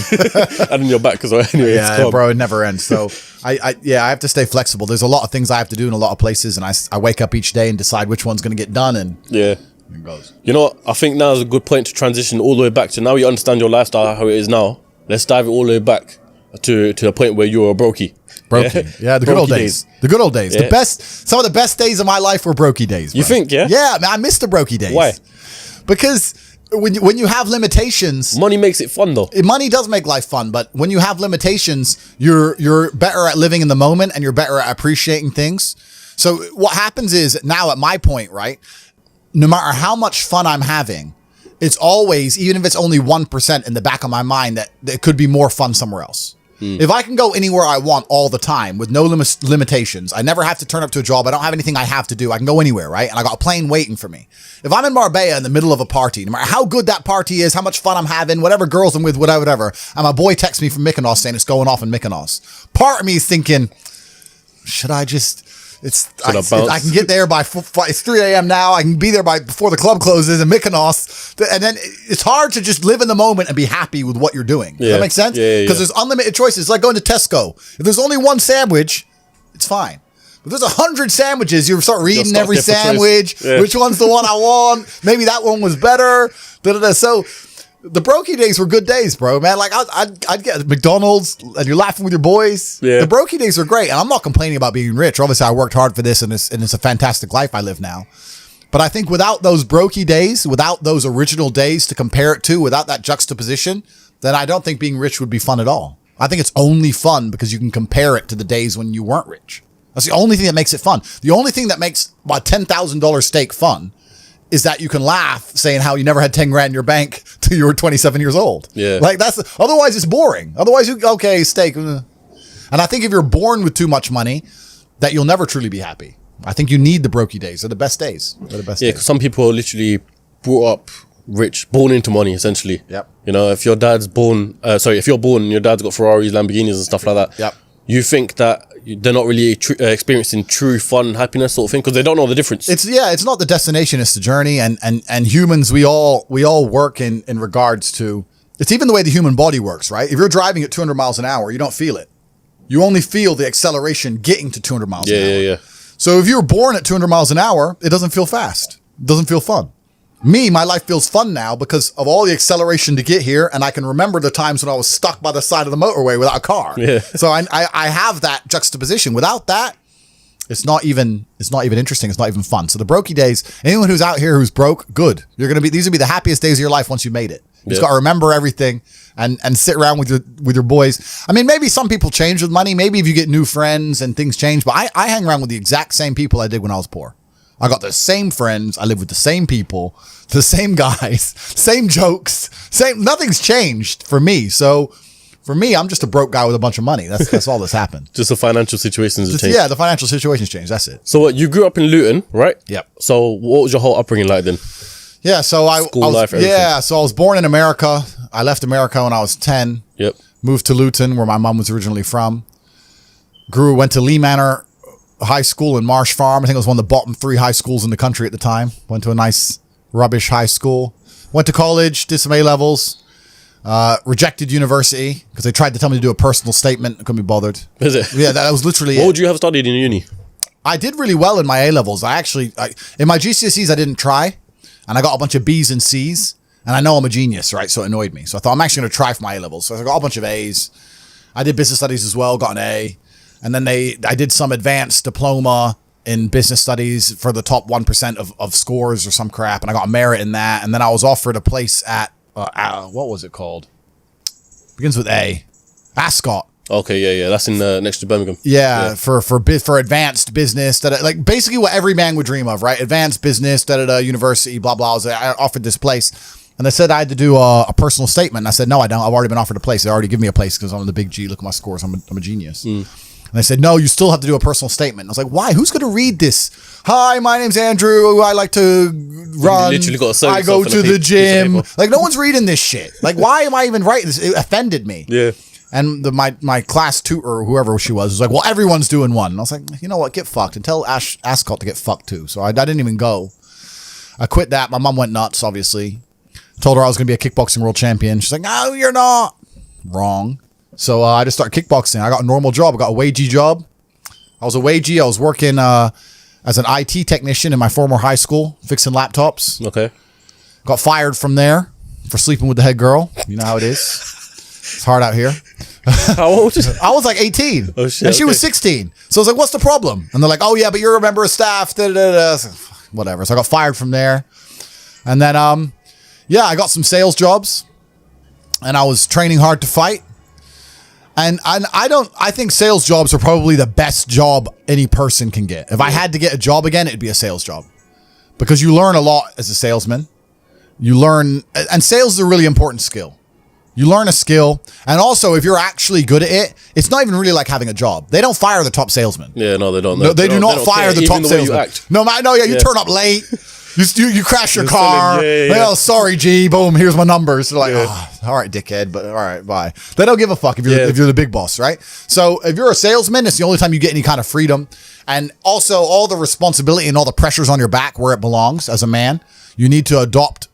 And then you're back because anyway, yeah, bro, it never ends. So I have to stay flexible. There's a lot of things I have to do in a lot of places, and I wake up each day and decide which one's going to get done. And yeah, it goes. You know what? I think now is a good point to transition all the way back to now. You understand your lifestyle how it is now. Let's dive it all the way back to the point where you're a brokey. Brokey, yeah, the good old days. The good old days. Yeah. Some of the best days of my life were brokey days. Bro. You think? Yeah. Yeah, man, I miss the brokey days. Why? Because when you have limitations, money makes it fun though. Money does make life fun, but when you have limitations, you're better at living in the moment and you're better at appreciating things. So what happens is now at my point, right? No matter how much fun I'm having, it's always, even if it's only 1% in the back of my mind, that it could be more fun somewhere else. If I can go anywhere I want all the time with no limitations, I never have to turn up to a job. I don't have anything I have to do. I can go anywhere, right? And I got a plane waiting for me. If I'm in Marbella in the middle of a party, no matter how good that party is, how much fun I'm having, whatever girls I'm with, whatever, and my boy texts me from Mykonos saying it's going off in Mykonos. Part of me is thinking, should I just, I can get there by it's 3 a.m. now. I can be there before the club closes in Mykonos. And then it's hard to just live in the moment and be happy with what you're doing. Does that make sense? Because there's unlimited choices. It's like going to Tesco. If there's only one sandwich, it's fine. But there's 100 sandwiches. You start reading every sandwich. Which one's the one I want? Maybe that one was better. So the brokey days were good days, bro, man. Like I'd get McDonald's and you're laughing with your boys. Yeah. The brokey days are great. And I'm not complaining about being rich. Obviously I worked hard for this and it's a fantastic life I live now. But I think without those brokey days, without those original days to compare it to, without that juxtaposition, then I don't think being rich would be fun at all. I think it's only fun because you can compare it to the days when you weren't rich. That's the only thing that makes it fun. The only thing that makes a $10,000 steak fun is that you can laugh saying how you never had 10 grand in your bank till you were 27 years old. Yeah. Like otherwise it's boring. Otherwise steak. And I think if you're born with too much money, that you'll never truly be happy. I think you need the brokey days. They're the best days. Because some people are literally brought up rich, born into money, essentially. Yep. You know, if you're born and your dad's got Ferraris, Lamborghinis and stuff like that. Yep. You think that they're not really experiencing true fun, happiness sort of thing because they don't know the difference. It's not the destination, it's the journey. And humans, we all work in regards to, it's even the way the human body works, right? If you're driving at 200 miles an hour, you don't feel it. You only feel the acceleration getting to 200 miles an hour. Yeah. So if you were born at 200 miles an hour, it doesn't feel fast. It doesn't feel fun. My life feels fun now because of all the acceleration to get here. And I can remember the times when I was stuck by the side of the motorway without a car. Yeah. So I have that juxtaposition. Without that, it's not even interesting. It's not even fun. So the brokey days, anyone who's out here who's broke, good. These will be the happiest days of your life once you made it. You just got to remember everything and sit around with your boys. I mean, maybe some people change with money. Maybe if you get new friends and things change, but I hang around with the exact same people I did when I was poor. I got the same friends. I live with the same people, the same guys, same jokes, nothing's changed for me. So for me, I'm just a broke guy with a bunch of money. That's all that's happened. Just the financial situations have changed. Yeah, the financial situation's changed. That's it. So what, you grew up in Luton, right? Yep. So what was your whole upbringing like then? Yeah, so I was born in America. I left America when I was 10. Yep. Moved to Luton, where my mom was originally from. Went to Lee Manor High School in Marsh Farm. I think it was one of the bottom 3 high schools in the country at the time. Went to a nice rubbish high school. Went to college, did some A-levels. Rejected university because they tried to tell me to do a personal statement. I couldn't be bothered. Is it? Yeah, that was literally What would you have studied in uni? I did really well in my A-levels. In my GCSEs, I didn't try. And I got a bunch of B's and C's. And I know I'm a genius, right? So it annoyed me. So I thought I'm actually going to try for my A-levels. So I got a bunch of A's. I did business studies as well, got an A. And then I did some advanced diploma in business studies for the top 1% of scores or some crap. And I got a merit in that. And then I was offered a place at, what was it called? Begins with A. Ascot. Okay, yeah. That's in next to Birmingham. Yeah. For advanced business, like basically what every man would dream of, right? Advanced business, university, blah, blah. I offered this place. And they said I had to do a personal statement. And I said, no, I don't. I've already been offered a place. They already give me a place because I'm the big G. Look at my scores. I'm a genius. And they said, no, you still have to do a personal statement. And I was like, why? Who's going to read this? Hi, my name's Andrew. I like to run. I go to the gym. Like, no one's reading this shit. Like, why am I even writing this? It offended me. Yeah. And my class tutor, or whoever she was like, well, everyone's doing one. And I was like, you know what? Get fucked. And tell Ascot to get fucked too. So I didn't even go. I quit that. My mom went nuts, obviously. Told her I was going to be a kickboxing world champion. She's like, no, you're not. Wrong. So I just started kickboxing. I got a normal job. I got a wagey job. I was a wagey. I was working as an IT technician in my former high school, fixing laptops. Okay. Got fired from there for sleeping with the head girl. You know how it is. It's hard out here. How old? I was like 18. Oh, shit, and she was 16. So I was like, what's the problem? And they're like, oh, yeah, but you're a member of staff. Whatever. So I got fired from there. And then, I got some sales jobs. And I was training hard to fight. And I think sales jobs are probably the best job any person can get. If I had to get a job again, it'd be a sales job. Because you learn a lot as a salesman. And sales is a really important skill. You learn a skill. And also, if you're actually good at it, it's not even really like having a job. They don't fire the top salesman. Yeah, no, they don't. No, they do not fire the top salesman. You turn up late. You crash your You're car. selling- yeah. Oh, sorry, G. Boom. Here's my numbers. They're like, oh, all right, dickhead. But all right, bye. They don't give a fuck if you're the big boss, right? So if you're a salesman, it's the only time you get any kind of freedom, and also all the responsibility and all the pressures on your back where it belongs as a man. You need to adopt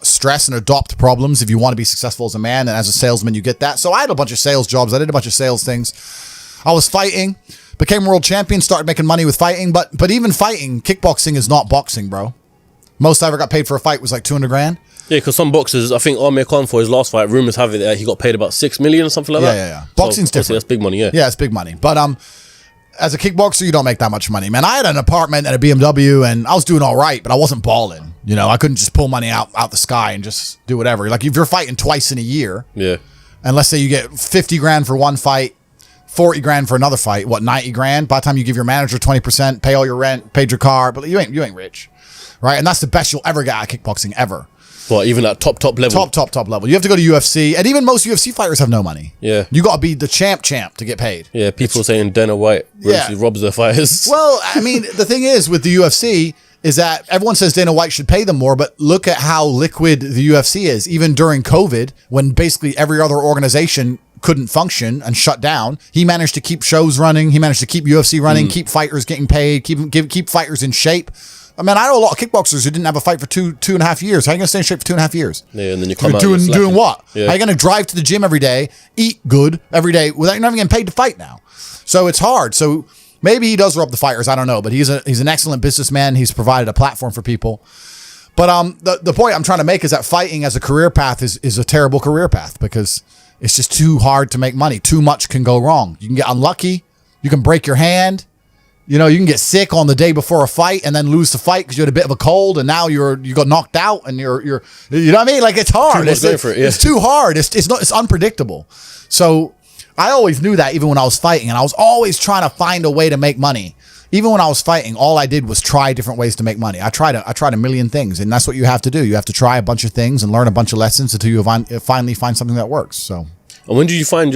stress and adopt problems if you want to be successful as a man, and as a salesman, you get that. So I had a bunch of sales jobs. I did a bunch of sales things. I was fighting, became world champion, started making money with fighting, but even fighting, kickboxing is not boxing, bro. Most I ever got paid for a fight was like 200 grand. Yeah, because some boxers, I think Amir Khan for his last fight, rumors have it that he got paid about 6 million or something like that. Yeah. Boxing's so, different. That's big money, yeah. Yeah, it's big money. But as a kickboxer, you don't make that much money, man. I had an apartment and a BMW, and I was doing all right, but I wasn't balling. You know, I couldn't just pull money out the sky and just do whatever. Like if you're fighting twice in a year, Yeah. and let's say you get 50 grand for one fight, 40 grand for another fight, 90 grand? By the time you give your manager 20%, pay all your rent, paid your car, but you ain't rich, right? And that's the best you'll ever get at kickboxing ever. Well, even at top level. Top level. You have to go to UFC, and even most UFC fighters have no money. Yeah. You got to be the champ to get paid. Yeah, people saying Dana White robs their fighters. Well, I mean, the thing is with the UFC is that everyone says Dana White should pay them more, but look at how liquid the UFC is. Even during COVID, when basically every other organization couldn't function and shut down, he managed to keep shows running. He managed to keep UFC running, keep fighters getting paid, keep fighters in shape. I mean, I know a lot of kickboxers who didn't have a fight for two and a half years. How are you going to stay in shape for 2.5 years? Yeah, and then you come You're out doing what? Yeah. How are you going to drive to the gym every day, eat good every day without you're not even getting paid to fight now? So it's hard. So maybe he does rob the fighters. I don't know, but he's an excellent businessman. He's provided a platform for people. But the point I'm trying to make is that fighting as a career path is a terrible career path because it's just too hard to make money. Too much can go wrong. You can get unlucky. You can break your hand. You know, you can get sick on the day before a fight and then lose the fight because you had a bit of a cold and now you got knocked out and you're you know what I mean? Like it's hard. It's too hard. It's unpredictable. So I always knew that even when I was fighting, and I was always trying to find a way to make money. Even when I was fighting, all I did was try different ways to make money. I tried a million things, and that's what you have to do. You have to try a bunch of things and learn a bunch of lessons until you finally find something that works. So, and when did you find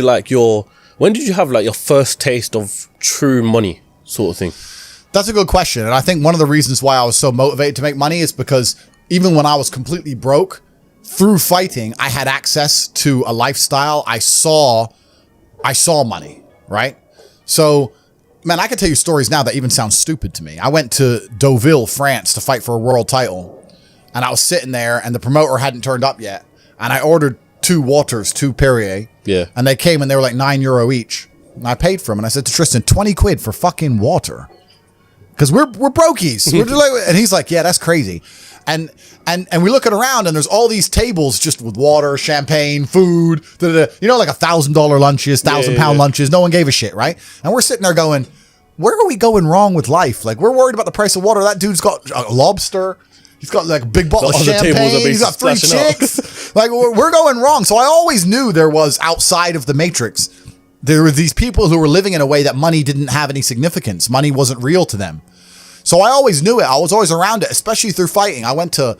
when did you have like your first taste of true money sort of thing? That's a good question. And I think one of the reasons why I was so motivated to make money is because even when I was completely broke, through fighting, I had access to a lifestyle. I saw money, right? So, man, I can tell you stories now that even sound stupid to me. I went to Deauville, France to fight for a world title. And I was sitting there and the promoter hadn't turned up yet. And I ordered 2 waters, 2 Perrier. Yeah. And they came and they were like €9 each. And I paid for them. And I said to Tristan, 20 quid for fucking water. Because we're brokies. We're just like, and he's like, yeah, that's crazy. And we look around and there's all these tables just with water, champagne, food, you know, like $1,000 lunches, 1,000-pound lunches. No one gave a shit, right? And we're sitting there going, where are we going wrong with life? Like, we're worried about the price of water. That dude's got a lobster. He's got like a big bottle of champagne. He's got 3 chicks. Like, we're going wrong. So I always knew there was outside of the matrix. There were these people who were living in a way that money didn't have any significance. Money wasn't real to them. So I always knew it. I was always around it, especially through fighting. I went to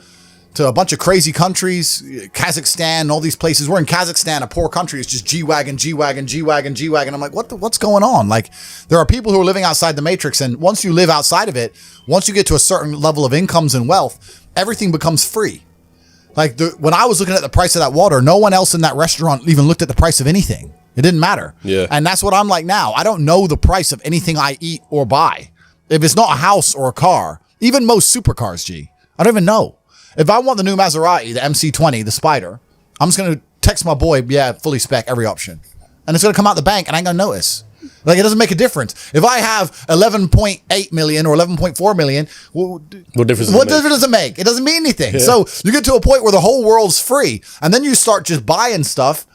a bunch of crazy countries, Kazakhstan, all these places. We're in Kazakhstan, a poor country. It's just G-Wagon, G-Wagon, G-Wagon, G-Wagon. I'm like, what's going on? Like, there are people who are living outside the matrix. And once you live outside of it, once you get to a certain level of incomes and wealth, everything becomes free. Like, when I was looking at the price of that water, no one else in that restaurant even looked at the price of anything. It didn't matter. Yeah. And that's what I'm like now. I don't know the price of anything I eat or buy. If it's not a house or a car, even most supercars, G, I don't even know. If I want the new Maserati, the MC20, the Spider, I'm just going to text my boy, yeah, fully spec, every option. And it's going to come out the bank and I ain't going to notice. Like, it doesn't make a difference. If I have 11.8 million or 11.4 million, what difference does it make? It doesn't mean anything. Yeah. So you get to a point where the whole world's free. And then you start just buying stuff,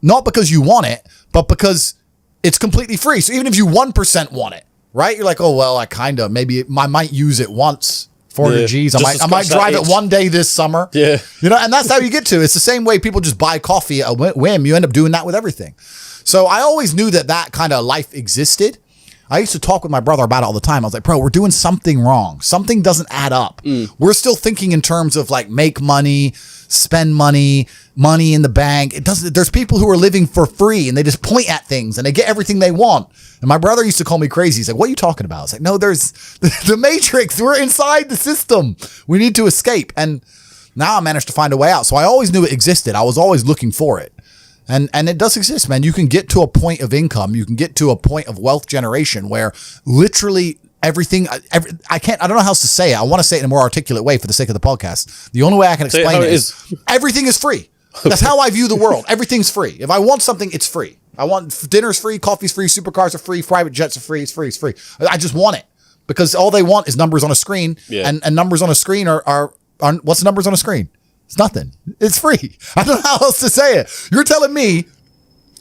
not because you want it, but because it's completely free. So even if you 1% want it, right? You're like, oh, well, maybe I might use it once, 400 G's. I might drive it one day this summer. Yeah. You know, and that's how you get to. It's the same way people just buy coffee at a whim. You end up doing that with everything. So I always knew that kind of life existed. I used to talk with my brother about it all the time. I was like, bro, we're doing something wrong. Something doesn't add up. We're still thinking in terms of like make money, spend money, money in the bank. It doesn't. There's people who are living for free and they just point at things and they get everything they want. And my brother used to call me crazy. He's like, what are you talking about? I was like, no, there's the matrix. We're inside the system. We need to escape. And now I managed to find a way out. So I always knew it existed. I was always looking for it. And it does exist, man. You can get to a point of income. You can get to a point of wealth generation where literally everything, I don't know how else to say it. I want to say it in a more articulate way for the sake of the podcast. The only way I can explain it is everything is free. That's how I view the world. Everything's free. If I want something, it's free. I want dinner's free, coffee's free, supercars are free, private jets are free. It's free. It's free. I just want it because all they want is numbers on a screen. Yeah. And numbers on a screen are what's the numbers on a screen? It's nothing. It's free. I don't know how else to say it. You're telling me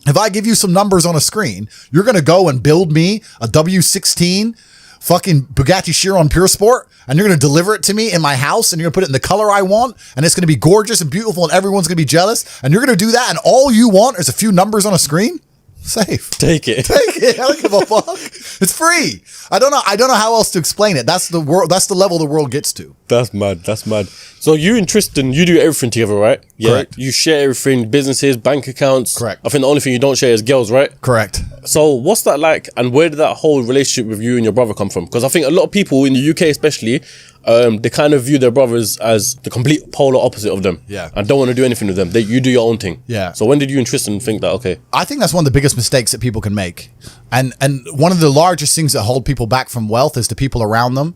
if I give you some numbers on a screen, you're going to go and build me a W16 fucking Bugatti Chiron Pure Sport and you're going to deliver it to me in my house and you're going to put it in the color I want and it's going to be gorgeous and beautiful and everyone's going to be jealous and you're going to do that and all you want is a few numbers on a screen? Safe. Take it. I don't give a fuck. It's free. I don't know how else to explain it. That's the world. That's the level the world gets to. That's mad. So you and Tristan, you do everything together, right? Yeah. Correct. You share everything, businesses, bank accounts. Correct. I think the only thing you don't share is girls, right? Correct. So what's that like? And where did that whole relationship with you and your brother come from? Because I think a lot of people in the UK especially, they kind of view their brothers as the complete polar opposite of them. Yeah. And don't want to do anything with them. You do your own thing. Yeah. So when did you and Tristan think that, okay? I think that's one of the biggest mistakes that people can make. And one of the largest things that hold people back from wealth is the people around them.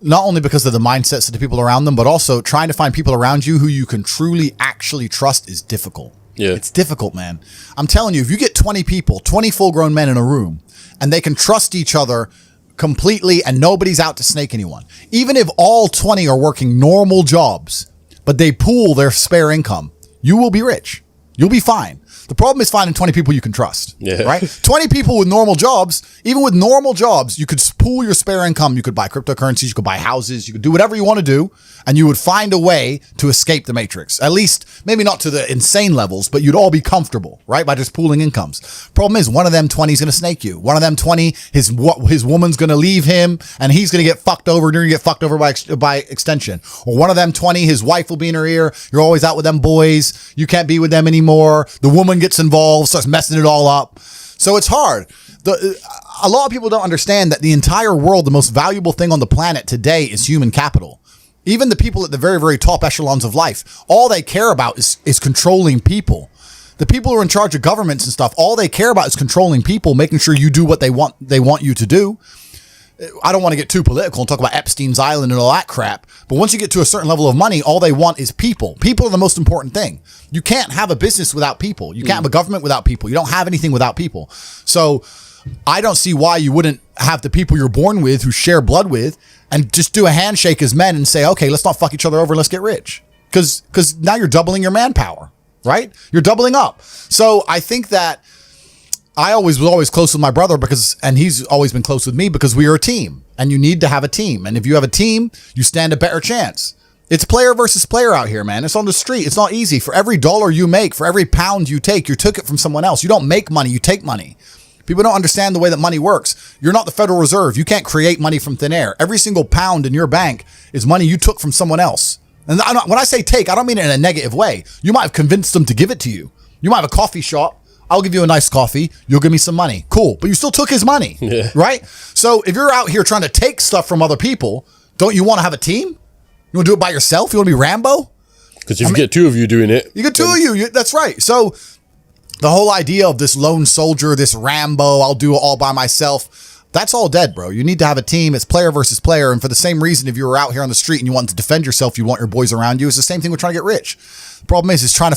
Not only because of the mindsets of the people around them, but also trying to find people around you who you can truly actually trust is difficult. Yeah. It's difficult, man. I'm telling you, if you get 20 people, 20 full-grown men in a room, and they can trust each other completely and nobody's out to snake anyone, even if all 20 are working normal jobs, but they pool their spare income, you will be rich. You'll be fine. The problem is finding 20 people you can trust, right? 20 people with normal jobs, even with normal jobs, you could pool your spare income. You could buy cryptocurrencies, you could buy houses, you could do whatever you want to do, and you would find a way to escape the matrix. At least, maybe not to the insane levels, but you'd all be comfortable, right? By just pooling incomes. Problem is, one of them 20 is going to snake you. One of them 20, his woman's going to leave him, and he's going to get fucked over, and you're going to get fucked over by extension. Or one of them 20, his wife will be in her ear. You're always out with them boys. You can't be with them anymore. The woman gets involved, starts messing it all up. So it's hard. A lot of people don't understand that the entire world, the most valuable thing on the planet today is human capital. Even the people at the very, very top echelons of life, all they care about is controlling people. The people who are in charge of governments and stuff, all they care about is controlling people, making sure you do what they want you to do. I don't want to get too political and talk about Epstein's Island and all that crap. But once you get to a certain level of money, all they want is people. People are the most important thing. You can't have a business without people. You can't have a government without people. You don't have anything without people. So I don't see why you wouldn't have the people you're born with who share blood with and just do a handshake as men and say, okay, let's not fuck each other over. Let's get rich. Because now you're doubling your manpower, right? You're doubling up. So I think that I was always close with my brother and he's always been close with me because we are a team and you need to have a team. And if you have a team, you stand a better chance. It's player versus player out here, man. It's on the street. It's not easy. For every dollar you make, for every pound you take, you took it from someone else. You don't make money, you take money. People don't understand the way that money works. You're not the Federal Reserve. You can't create money from thin air. Every single pound in your bank is money you took from someone else. And when I say take, I don't mean it in a negative way. You might have convinced them to give it to you. You might have a coffee shop. I'll give you a nice coffee. You'll give me some money. Cool. But you still took his money, right? So if you're out here trying to take stuff from other people, don't you want to have a team? You want to do it by yourself? You want to be Rambo? Because if you get two of you doing it. You get two of you. That's right. So the whole idea of this lone soldier, this Rambo, I'll do it all by myself, that's all dead, bro. You need to have a team. It's player versus player. And for the same reason, if you were out here on the street and you want to defend yourself, you want your boys around you. It's the same thing with trying to get rich. The problem is trying to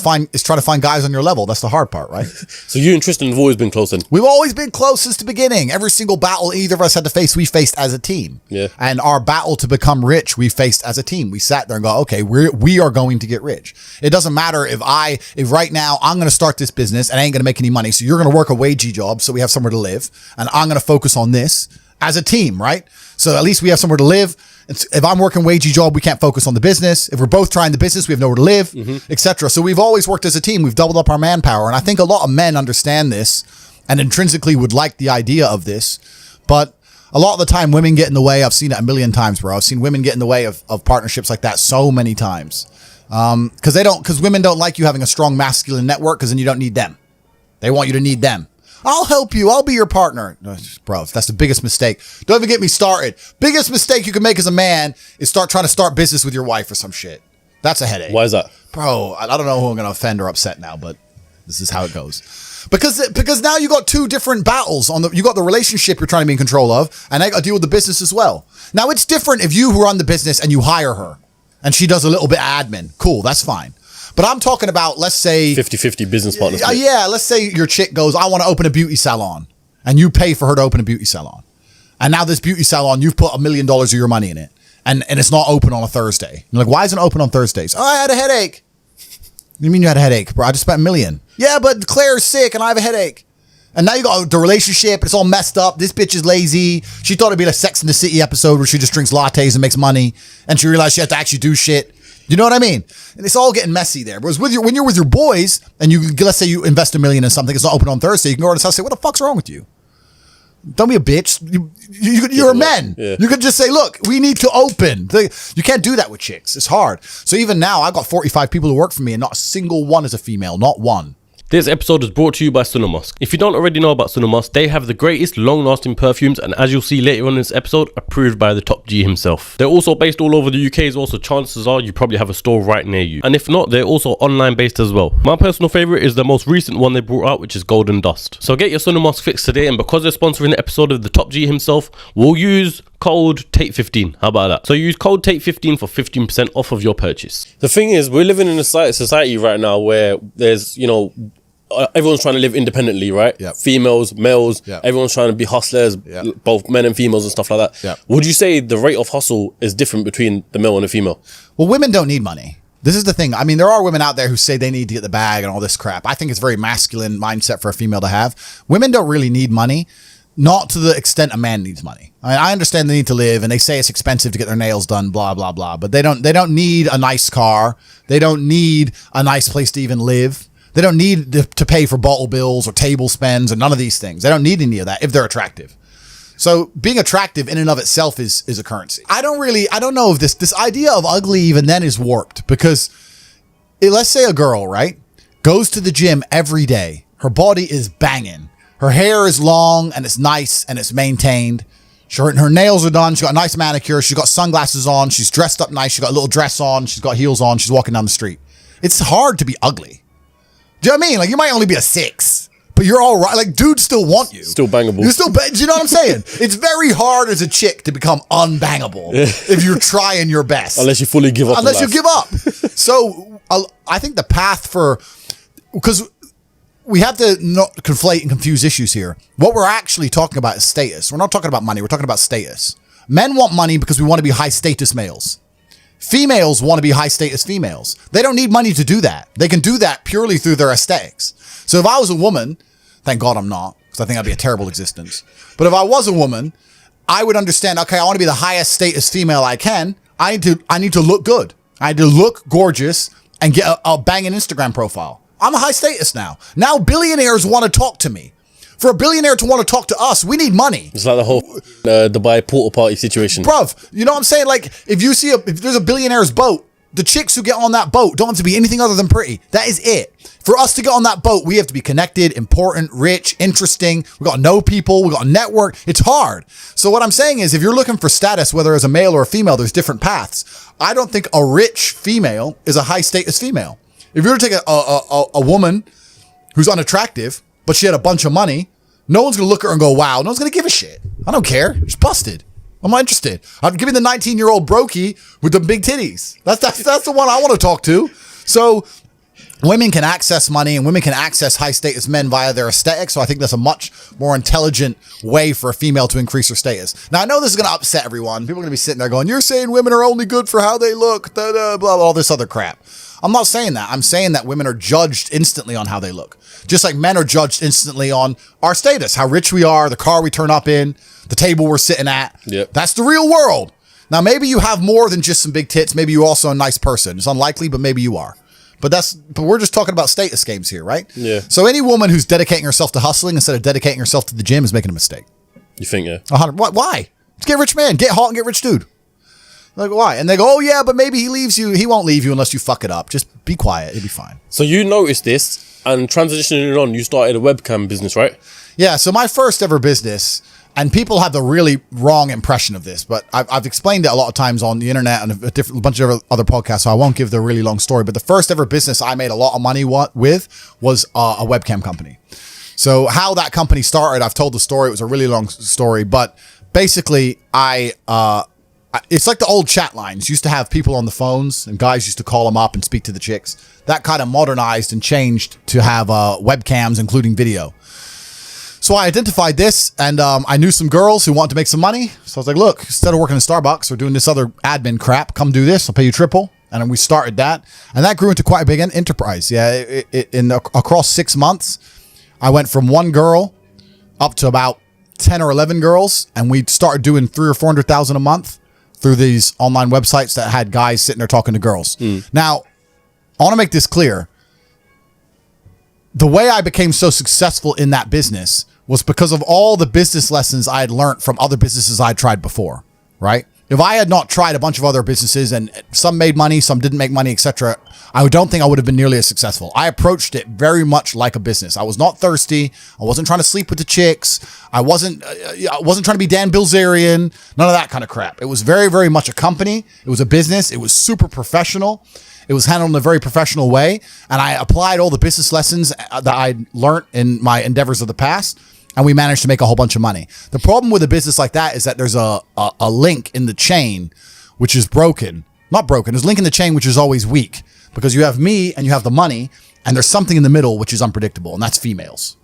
find guys on your level. That's the hard part, right? So you and Tristan have always been close then? We've always been close since the beginning. Every single battle either of us had to face, we faced as a team. Yeah. And our battle to become rich, we faced as a team. We sat there and go, okay, we are going to get rich. It doesn't matter if right now I'm going to start this business and I ain't going to make any money. So you're going to work a wagey job so we have somewhere to live. And I'm going to focus on this as a team, right? So at least we have somewhere to live. If I'm working wagey job, we can't focus on the business. If we're both trying the business, we have nowhere to live, etc. So we've always worked as a team. We've doubled up our manpower. And I think a lot of men understand this and intrinsically would like the idea of this. But A lot of the time, women get in the way. I've seen it a million times, bro. I've seen women get in the way of partnerships like that so many times. Because women don't like you having a strong masculine network, because then you don't need them. They want you to need them. I'll help you. I'll be your partner. Bro, that's the biggest mistake. Don't even get me started. Biggest mistake you can make as a man is trying to start business with your wife or some shit. That's a headache. Why is that? Bro, I don't know who I'm going to offend or upset now, but this is how it goes. Because now you got two different battles. You got the relationship you're trying to be in control of, and I got to deal with the business as well. Now, it's different if you run the business and you hire her, and she does a little bit of admin. Cool, that's fine. But I'm talking about, let's say... 50-50 business partners. Yeah, let's say your chick goes, I want to open a beauty salon. And you pay for her to open a beauty salon. And now this beauty salon, you've put $1 million of your money in it. And it's not open on a Thursday. You're like, why isn't it open on Thursdays? Oh, I had a headache. What do you mean you had a headache, bro? I just spent $1 million. Yeah, but Claire's sick and I have a headache. And now you got the relationship. It's all messed up. This bitch is lazy. She thought it'd be a Sex and the City episode where she just drinks lattes and makes money. And she realized she has to actually do shit. You know what I mean? And it's all getting messy there. Whereas when you're with your boys and let's say you invest $1 million in something, it's not open on Thursday, you can go to the house and say, what the fuck's wrong with you? Don't be a bitch. You're a man. Yeah. You could just say, look, we need to open. You can't do that with chicks. It's hard. So even now, I've got 45 people who work for me and not a single one is a female. Not one. This episode is brought to you by Sunamusk. If you don't already know about Sunamusk, they have the greatest long-lasting perfumes, and as you'll see later on in this episode, approved by the top G himself. They're also based all over the UK as well, so chances are you probably have a store right near you. And if not, they're also online based as well. My personal favourite is the most recent one they brought out, which is Golden Dust. So get your Sunamusk fix today, and because they're sponsoring the episode of the top G himself, we'll use code Tate15. How about that? So use code Tate15 for 15% off of your purchase. The thing is, we're living in a society right now where there's, everyone's trying to live independently, right? Yep. Females, males, Yep. everyone's trying to be hustlers, Yep. both men and females and stuff like that. Yep. Would you say the rate of hustle is different between the male and the female? Well, women don't need money. This is the thing. I mean, there are women out there who say they need to get the bag and all this crap. I think it's a very masculine mindset for a female to have. Women don't really need money. Not to the extent a man needs money. I mean, I understand they need to live, and they say it's expensive to get their nails done, blah, blah, blah. But they don't need a nice car. They don't need a nice place to even live. They don't need to pay for bottle bills or table spends or none of these things. They don't need any of that if they're attractive. So being attractive in and of itself is a currency. I don't know if this idea of ugly even then is warped, because let's say a girl, right, goes to the gym every day. Her body is banging. Her hair is long and it's nice and it's maintained. Her nails are done. She's got a nice manicure. She's got sunglasses on. She's dressed up nice. She's got a little dress on. She's got heels on. She's walking down the street. It's hard to be ugly. Do you know what I mean? Like, you might only be a 6, but you're all right. Like, dudes still want you. Still bangable. You're still, do you know what I'm saying? It's very hard as a chick to become unbangable if you're trying your best. Unless you fully give up. Unless you give up. So I think the path because we have to not conflate and confuse issues here. What we're actually talking about is status. We're not talking about money. We're talking about status. Men want money because we want to be high status males. Females want to be high status females. They don't need money to do that. They can do that purely through their aesthetics. So if I was a woman, thank God I'm not, because I think that'd be a terrible existence. But if I was a woman, I would understand, okay, I want to be the highest status female I can. I need to look good. I need to look gorgeous and get a banging Instagram profile. I'm a high status now. Now billionaires want to talk to me. For a billionaire to want to talk to us, we need money. It's like the whole Dubai porta party situation. Bruv, you know what I'm saying? Like, if there's a billionaire's boat, the chicks who get on that boat don't have to be anything other than pretty. That is it. For us to get on that boat, we have to be connected, important, rich, interesting. We got to know people. We got to network. It's hard. So what I'm saying is, if you're looking for status, whether as a male or a female, there's different paths. I don't think a rich female is a high status female. If you were to take a woman who's unattractive, but she had a bunch of money, no one's going to look at her and go, wow. No one's going to give a shit. I don't care. She's busted. I'm not interested. I'd give me the 19-year-old brokey with the big titties. That's the one I want to talk to. So women can access money and women can access high status men via their aesthetics. So I think that's a much more intelligent way for a female to increase her status. Now, I know this is going to upset everyone. People are going to be sitting there going, you're saying women are only good for how they look, blah, blah, all this other crap. I'm not saying that. I'm saying that women are judged instantly on how they look. Just like men are judged instantly on our status, how rich we are, the car we turn up in, the table we're sitting at. Yep. That's the real world. Now, maybe you have more than just some big tits. Maybe you're also a nice person. It's unlikely, but maybe you are. But we're just talking about status games here, right? Yeah. So any woman who's dedicating herself to hustling instead of dedicating herself to the gym is making a mistake. You think, yeah? 100. What? Why? Just get rich man. Get hot and get rich dude. Like, why? And they go, oh, yeah, but maybe he leaves you. He won't leave you unless you fuck it up. Just be quiet. It'll be fine. So you noticed this, and transitioning on, you started a webcam business, right? Yeah, so my first ever business, and people have the really wrong impression of this, but I've explained it a lot of times on the internet and a bunch of other podcasts, so I won't give the really long story. But the first ever business I made a lot of money with was a webcam company. So how that company started, I've told the story. It was a really long story, but basically it's like the old chat lines. Used to have people on the phones and guys used to call them up and speak to the chicks. That kind of modernized and changed to have webcams, including video. So I identified this, and I knew some girls who wanted to make some money. So I was like, look, instead of working in Starbucks or doing this other admin crap, come do this. I'll pay you triple. And then we started that. And that grew into quite a big enterprise. Yeah, across 6 months, I went from one girl up to about 10 or 11 girls. And we started doing 300,000 or 400,000 a month through these online websites that had guys sitting there talking to girls. Now, I want to make this clear. The way I became so successful in that business was because of all the business lessons I had learned from other businesses I'd tried before, right? If I had not tried a bunch of other businesses and some made money, some didn't make money, etc., I don't think I would have been nearly as successful. I approached it very much like a business. I was not thirsty. I wasn't trying to sleep with the chicks. I wasn't trying to be Dan Bilzerian, none of that kind of crap. It was very, very much a company. It was a business. It was super professional. It was handled in a very professional way. And I applied all the business lessons that I'd learned in my endeavors of the past. And we managed to make a whole bunch of money. The problem with a business like that is that there's a link in the chain, which is broken. Not broken. There's a link in the chain, which is always weak. Because you have me and you have the money. And there's something in the middle, which is unpredictable. And that's females.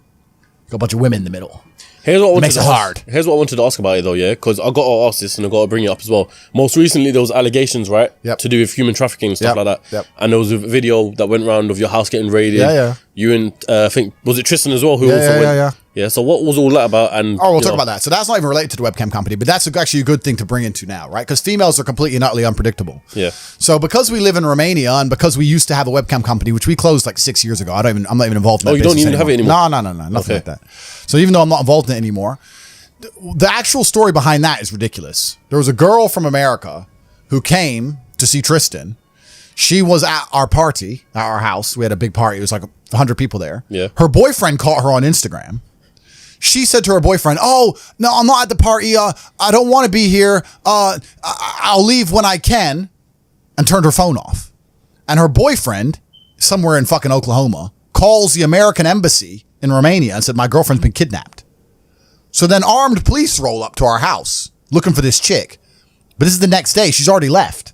Got a bunch of women in the middle. Here's what I makes it hard. Here's what I wanted to ask about it though, yeah? Because I got to ask this and I got to bring it up as well. Most recently, there was allegations, right? Yep. To do with human trafficking and stuff like that. Yep. And there was a video that went around of your house getting raided. Yeah. You and I think, was it Tristan as well? Who also went? Yeah. Yeah, so what was all that about? And we'll talk about that. So that's not even related to the webcam company, but that's actually a good thing to bring into now, right? Because females are completely and utterly unpredictable. Yeah. So because we live in Romania and because we used to have a webcam company, which we closed like 6 years ago, I'm not even involved in that. Oh, you don't even have it anymore? No, nothing like that. So even though I'm not involved in it anymore, the actual story behind that is ridiculous. There was a girl from America who came to see Tristan. She was at our party, at our house. We had a big party. It was like 100 people there. Yeah. Her boyfriend caught her on Instagram. She said to her boyfriend, oh, no, I'm not at the party. I don't want to be here. I'll leave when I can. And turned her phone off. And her boyfriend, somewhere in fucking Oklahoma, calls the American embassy in Romania and said, my girlfriend's been kidnapped. So then armed police roll up to our house looking for this chick. But this is the next day. She's already left.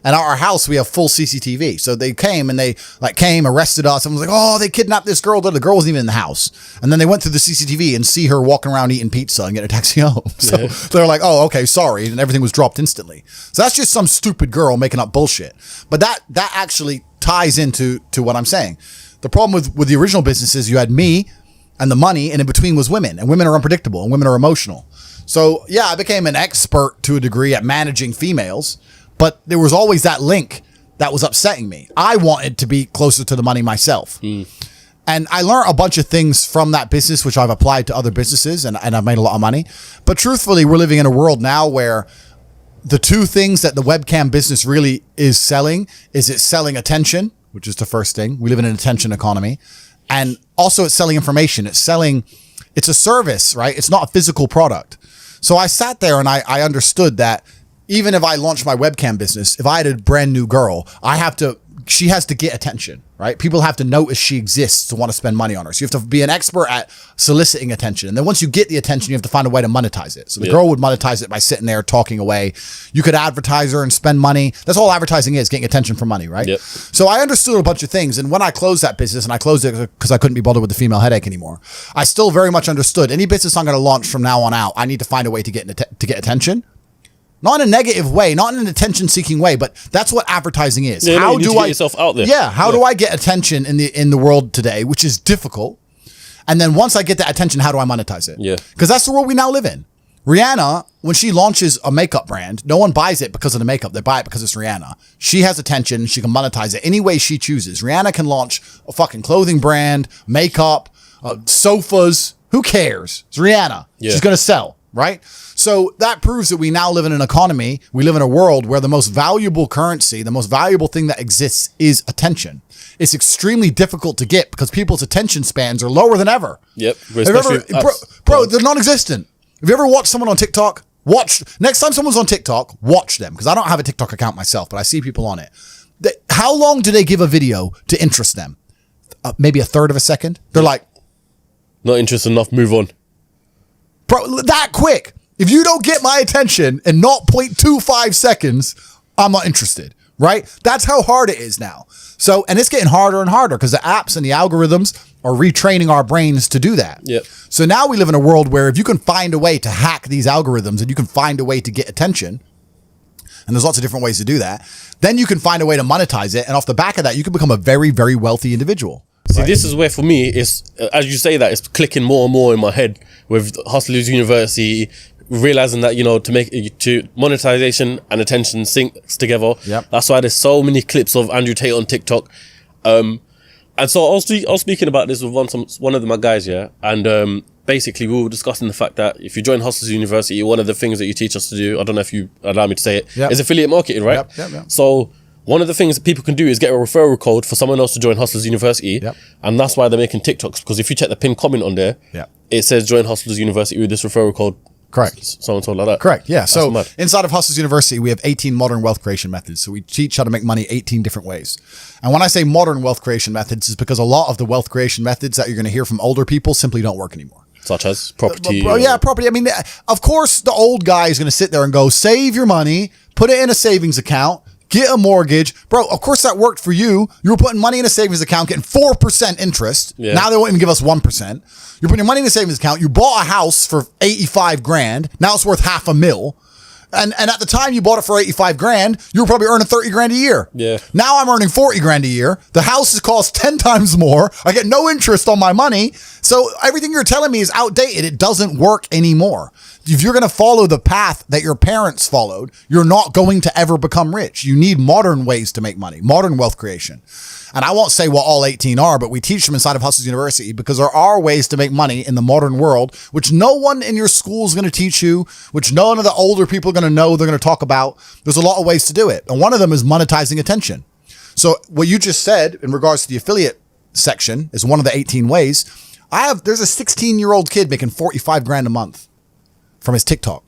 And at our house, we have full CCTV. So they came and they arrested us. And was like, oh, they kidnapped this girl. The girl wasn't even in the house. And then they went through the CCTV and see her walking around eating pizza and get a taxi home. So they're like, oh, okay, sorry. And everything was dropped instantly. So that's just some stupid girl making up bullshit. But that actually ties into what I'm saying. The problem with the original business is you had me and the money, and in between was women. And women are unpredictable and women are emotional. So yeah, I became an expert to a degree at managing females. But there was always that link that was upsetting me. I wanted to be closer to the money myself. And I learned a bunch of things from that business, which I've applied to other businesses, and I've made a lot of money. But truthfully, we're living in a world now where the two things that the webcam business really is selling is it's selling attention, which is the first thing. We live in an attention economy. And also it's selling information. It's a service, right? It's not a physical product. So I sat there and I understood that even if I launched my webcam business, if I had a brand new girl, she has to get attention, right? People have to notice she exists to want to spend money on her. So you have to be an expert at soliciting attention. And then once you get the attention, you have to find a way to monetize it. So the girl would monetize it by sitting there talking away. You could advertise her and spend money. That's all advertising is, getting attention for money, right? Yep. So I understood a bunch of things. And when I closed that business, and I closed it because I couldn't be bothered with the female headache anymore, I still very much understood any business I'm going to launch from now on out, I need to find a way to get attention. Not in a negative way, not in an attention-seeking way, but that's what advertising is. Yeah, how do I get yourself out there? Yeah, how do I get attention in the world today, which is difficult? And then once I get that attention, how do I monetize it? Yeah, because that's the world we now live in. Rihanna, when she launches a makeup brand, no one buys it because of the makeup. They buy it because it's Rihanna. She has attention. She can monetize it any way she chooses. Rihanna can launch a fucking clothing brand, makeup, sofas. Who cares? It's Rihanna. Yeah. She's gonna sell. right? So that proves that we now live in an economy, we live in a world where the most valuable currency, the most valuable thing that exists is attention. It's extremely difficult to get because people's attention spans are lower than ever. Yep. Bro, they're non-existent. Have you ever watched someone on TikTok? Next time someone's on TikTok, watch them, because I don't have a TikTok account myself, but I see people on it. How long do they give a video to interest them? Maybe a third of a second. They're like, not interested enough, move on. Bro, that quick. If you don't get my attention in 0.25 seconds, I'm not interested, right? That's how hard it is now. So, and it's getting harder and harder because the apps and the algorithms are retraining our brains to do that. Yep. So now we live in a world where if you can find a way to hack these algorithms and you can find a way to get attention, and there's lots of different ways to do that, then you can find a way to monetize it. And off the back of that, you can become a very, very wealthy individual. See, this is where for me, it's, as you say that, it's clicking more and more in my head with Hustlers University, realizing that, to monetization and attention syncs together. Yep. That's why there's so many clips of Andrew Tate on TikTok. And so I was speaking about this with one of my guys, yeah, and basically we were discussing the fact that if you join Hustlers University, one of the things that you teach us to do, I don't know if you allow me to say it, is affiliate marketing, right? Yep. So one of the things that people can do is get a referral code for someone else to join Hustlers University. Yep. And that's why they're making TikToks, because if you check the pinned comment on there, it says join Hustlers University with this referral code. Correct. So and so like that. Correct. Yeah. That's So mad. inside of Hustlers University, we have 18 modern wealth creation methods. So we teach how to make money 18 different ways. And when I say modern wealth creation methods, it's because a lot of the wealth creation methods that you're going to hear from older people simply don't work anymore. Such as property. Property. I mean, of course, the old guy is going to sit there and go, save your money, put it in a savings account, get a mortgage. Bro, of course that worked for you. You were putting money in a savings account, getting 4% interest. Yeah. Now they won't even give us 1%. You're putting your money in a savings account. You bought a house for 85 grand. Now it's worth $500,000. And at the time you bought it for 85 grand, you were probably earning 30 grand a year. Yeah. Now I'm earning 40 grand a year. The house has cost 10 times more. I get no interest on my money. So everything you're telling me is outdated. It doesn't work anymore. If you're going to follow the path that your parents followed, you're not going to ever become rich. You need modern ways to make money, modern wealth creation. And I won't say what all 18 are, but we teach them inside of Hustlers University because there are ways to make money in the modern world, which no one in your school is going to teach you, which none of the older people are going to know, they're going to talk about. There's a lot of ways to do it. And one of them is monetizing attention. So what you just said in regards to the affiliate section is one of the 18 ways. There's a 16-year-old kid making 45 grand a month from his TikTok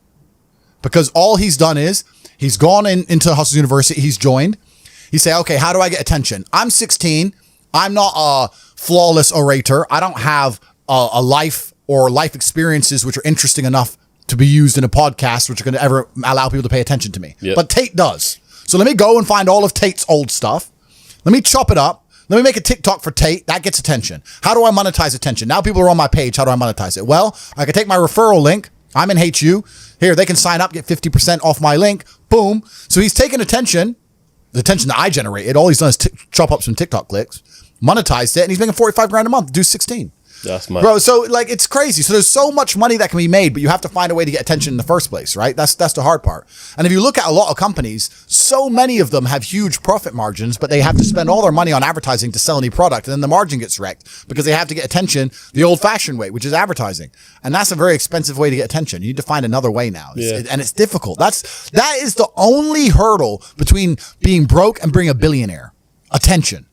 because all he's done is he's gone into Hustlers University. He's joined. He say, okay, how do I get attention? I'm 16. I'm not a flawless orator. I don't have a life or life experiences which are interesting enough to be used in a podcast, which are going to ever allow people to pay attention to me. Yep. But Tate does. So let me go and find all of Tate's old stuff. Let me chop it up. Let me make a TikTok for Tate. That gets attention. How do I monetize attention? Now people are on my page. How do I monetize it? Well, I can take my referral link. I'm in HU. Here, they can sign up, get 50% off my link. Boom. So he's taking attention. The attention that I generated, all he's done is chop up some TikTok clicks, monetized it, and he's making 45 grand a month, do 16. That's mad. Bro, so like it's crazy. So there's so much money that can be made, but you have to find a way to get attention in the first place, right? That's the hard part. And if you look at a lot of companies, so many of them have huge profit margins, but they have to spend all their money on advertising to sell any product, and then the margin gets wrecked because they have to get attention the old-fashioned way, which is advertising. And that's a very expensive way to get attention. You need to find another way now. And it's difficult. That is the only hurdle between being broke and being a billionaire. Attention.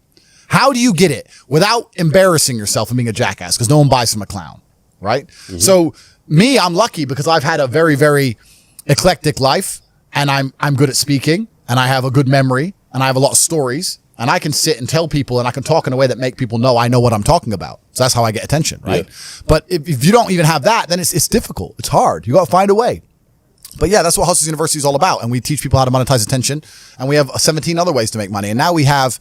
How do you get it without embarrassing yourself and being a jackass? Because no one buys from a clown, right? Mm-hmm. So me, I'm lucky because I've had a very, very eclectic life, and I'm good at speaking, and I have a good memory, and I have a lot of stories, and I can sit and tell people, and I can talk in a way that make people know I know what I'm talking about. So that's how I get attention, right? Yeah. But if you don't even have that, then it's difficult. It's hard. You got to find a way. But yeah, that's what Hustlers University is all about. And we teach people how to monetize attention, and we have 17 other ways to make money. And now we have,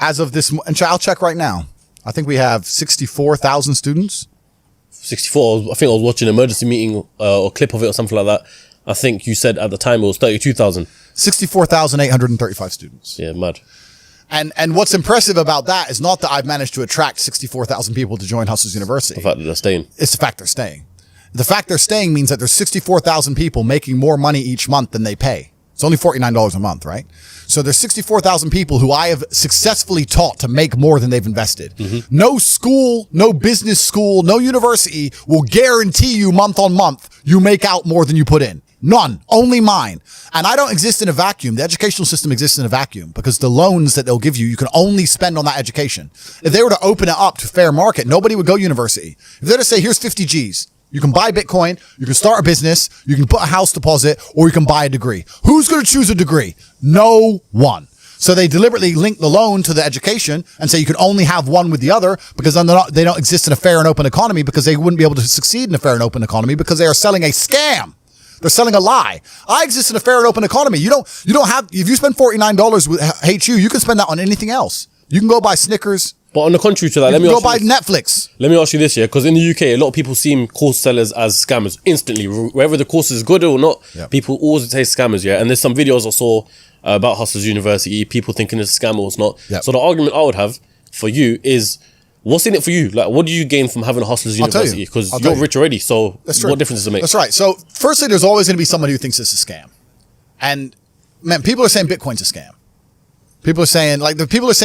as of this, and I'll check right now, I think we have 64,000 students. 64. I think I was watching an emergency meeting or a clip of it or something like that. I think you said at the time it was 32,000. 64,835 students. Yeah, mad. And what's impressive about that is not that I've managed to attract 64,000 people to join Hustlers University. The fact that they're staying. It's the fact they're staying. The fact they're staying means that there's 64,000 people making more money each month than they pay. It's only $49 a month, right? So there's 64,000 people who I have successfully taught to make more than they've invested. No school, no business school, no university will guarantee you month on month you make out more than you put in. None. Only mine. And I don't exist in a vacuum. The educational system exists in a vacuum because the loans that they'll give you, you can only spend on that education. If they were to open it up to fair market, nobody would go university. If they're to say, here's 50 G's, you can buy Bitcoin, you can start a business, you can put a house deposit, or you can buy a degree. Who's going to choose a degree? No one. So they deliberately link the loan to the education and say you can only have one with the other because then they don't exist in a fair and open economy because they wouldn't be able to succeed in a fair and open economy because they are selling a scam. They're selling a lie. I exist in a fair and open economy. You don't have, if you spend $49 with HU, you can spend that on anything else. You can go buy Snickers. But on the contrary to that, let me go buy Netflix. Let me ask you this, yeah, because in the UK, a lot of people see course sellers as scammers instantly. Whether the course is good or not, people always say scammers, yeah. And there's some videos I saw about Hustlers University, people thinking it's a scam or it's not. Yep. So the argument I would have for you is, what's in it for you? Like, what do you gain from having a Hustlers University? Because you're rich already, so what difference does it make? That's right. So firstly, there's always going to be somebody who thinks it's a scam. And man, people are saying Bitcoin's a scam. People are saying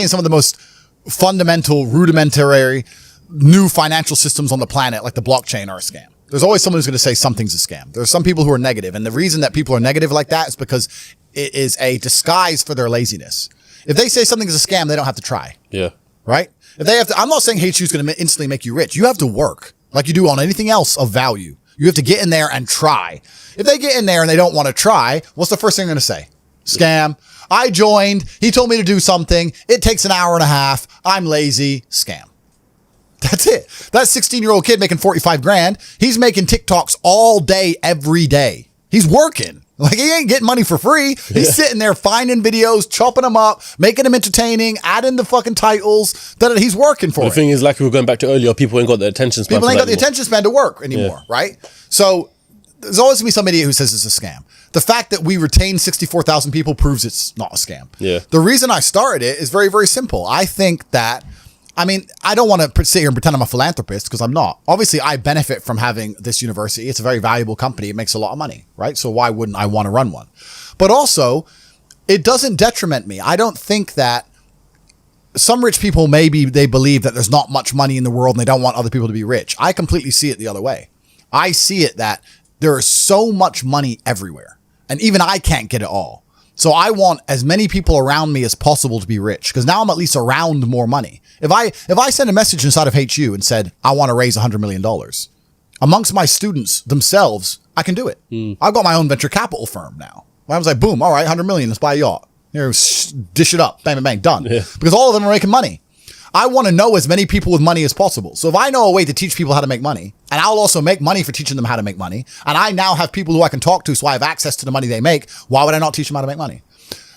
some of the most fundamental, rudimentary, new financial systems on the planet, like the blockchain, are a scam. There's always someone who's going to say something's a scam. There's some people who are negative. And the reason that people are negative like that is because it is a disguise for their laziness. If they say something is a scam, they don't have to try. Yeah. Right? If they have to, I'm not saying HU is going to instantly make you rich. You have to work like you do on anything else of value. You have to get in there and try. If they get in there and they don't want to try, what's the first thing they're going to say? Scam. I joined. He told me to do something. It takes an hour and a half. I'm lazy. Scam. That's it. That 16-year-old kid making 45 grand. He's making TikToks all day, every day. He's working. Like, he ain't getting money for free. He's sitting there finding videos, chopping them up, making them entertaining, adding the fucking titles. That he's working for. The thing is, like we were going back to earlier, people ain't got the attention span. People ain't got the attention span to work anymore, right? So there's always gonna be some idiot who says it's a scam. The fact that we retain 64,000 people proves it's not a scam. Yeah. The reason I started it is very, very simple. I think that, I mean, I don't want to sit here and pretend I'm a philanthropist because I'm not. Obviously, I benefit from having this university. It's a very valuable company. It makes a lot of money, right? So why wouldn't I want to run one? But also, it doesn't detriment me. I don't think that some rich people, maybe they believe that there's not much money in the world and they don't want other people to be rich. I completely see it the other way. I see it that there is so much money everywhere. And even I can't get it all. So I want as many people around me as possible to be rich because now I'm at least around more money. If I send a message inside of HU and said, I want to raise $100 million amongst my students themselves, I can do it. I've got my own venture capital firm now. I was like, boom, all right, 100 million, let's buy a yacht. Here, dish it up, bang, bang, bang, done. Yeah. Because all of them are making money. I want to know as many people with money as possible. So if I know a way to teach people how to make money, and I'll also make money for teaching them how to make money, and I now have people who I can talk to so I have access to the money they make, why would I not teach them how to make money?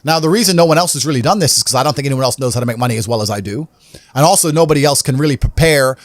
Now, the reason no one else has really done this is because I don't think anyone else knows how to make money as well as I do. And also nobody else can really prepare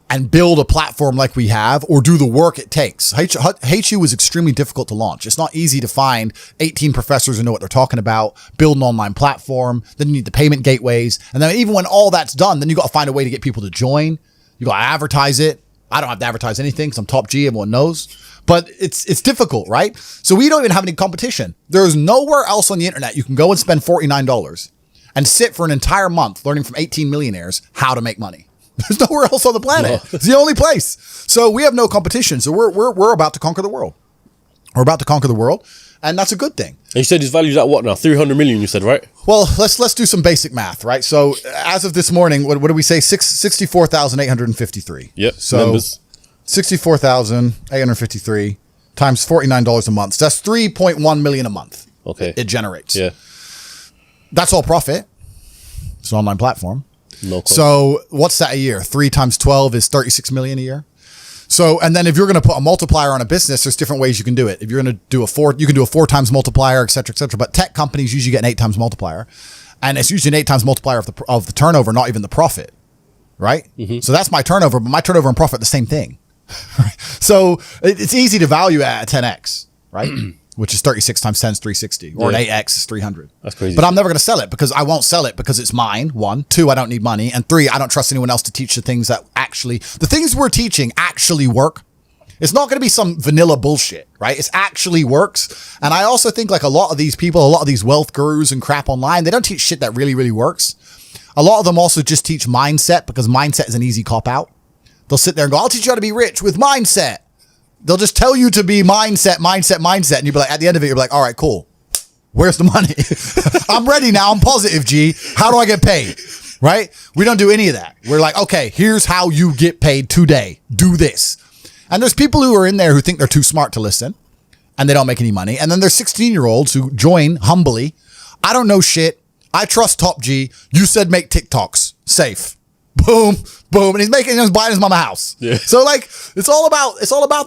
and build a platform like we have or do the work it takes. HU is extremely difficult to launch. It's not easy to find 18 professors who know what they're talking about, build an online platform. Then you need the payment gateways. And then even when all that's done, then you got to find a way to get people to join. You got to advertise it. I don't have to advertise anything because I'm top G, everyone knows. But it's difficult, right? So we don't even have any competition. There's nowhere else on the internet you can go and spend $49 and sit for an entire month learning from 18 millionaires how to make money. There's nowhere else on the planet. No. It's the only place. So we have no competition. So we're about to conquer the world. We're about to conquer the world, and that's a good thing. And you said his value's at what now? 300 million, you said, right? Well, let's do some basic math, right? So as of this morning, what do we say? 64,853. Yep. So numbers. 64,853 times $49 a month. So that's 3.1 million a month. Okay. It generates. Yeah. That's all profit. It's an online platform. No cost. So what's that a year? 3 times 12 is 36 million a year. So, and then if you're going to put a multiplier on a business, there's different ways you can do it. If you're going to do you can do a 4 times multiplier, et cetera, et cetera. But tech companies usually get an 8 times multiplier, and it's usually an 8 times multiplier of the turnover, not even the profit, right? Mm-hmm. So that's my turnover, but my turnover and profit the same thing. So it's easy to value at a 10x, right? Which is 36 times 10 is 360, or an 8x is 300. That's crazy. But I'm never going to sell it because I won't sell it because it's mine. 1, 2, I don't need money. And 3, I don't trust anyone else to teach the things that the things we're teaching actually work. It's not going to be some vanilla bullshit, right? It actually works. And I also think like a lot of these people, a lot of these wealth gurus and crap online, they don't teach shit that really, really works. A lot of them also just teach mindset because mindset is an easy cop out. They'll sit there and go, I'll teach you how to be rich with mindset. They'll just tell you to be mindset. And you'll be like, at the end of it, you'll be like, all right, cool. Where's the money? I'm ready now. I'm positive, G. How do I get paid? Right? We don't do any of that. We're like, okay, here's how you get paid today. Do this. And there's people who are in there who think they're too smart to listen and they don't make any money. And then there's 16-year-olds who join humbly. I don't know shit. I trust Top G. You said make TikToks. Safe. Boom, boom. And he's buying his mama house. Yeah. So like, it's all about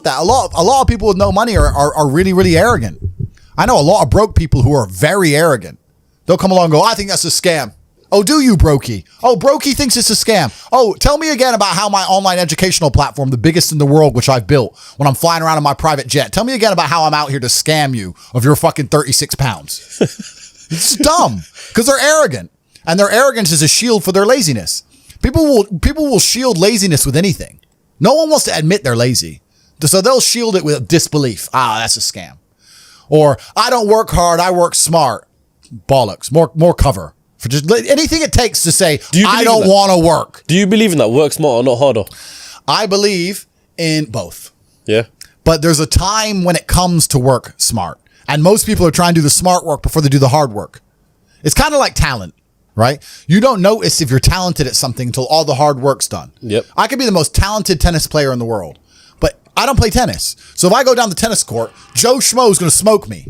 that. A lot of people with no money are really, really arrogant. I know a lot of broke people who are very arrogant. They'll come along and go, I think that's a scam. Oh, do you, Brokey? Oh, Brokey thinks it's a scam. Oh, tell me again about how my online educational platform, the biggest in the world, which I've built when I'm flying around in my private jet. Tell me again about how I'm out here to scam you of your fucking 36 pounds. It's dumb because they're arrogant, and their arrogance is a shield for their laziness. People will shield laziness with anything. No one wants to admit they're lazy, so they'll shield it with disbelief. Ah, that's a scam. Or I don't work hard, I work smart. Bollocks. More cover for just anything it takes to say I don't want to work. Do you believe in that? Work smarter, not harder. I believe in both. Yeah. But there's a time when it comes to work smart. And most people are trying to do the smart work before they do the hard work. It's kind of like talent, right? You don't notice if you're talented at something until all the hard work's done. Yep. I could be the most talented tennis player in the world, but I don't play tennis. So if I go down the tennis court, Joe Schmo is going to smoke me.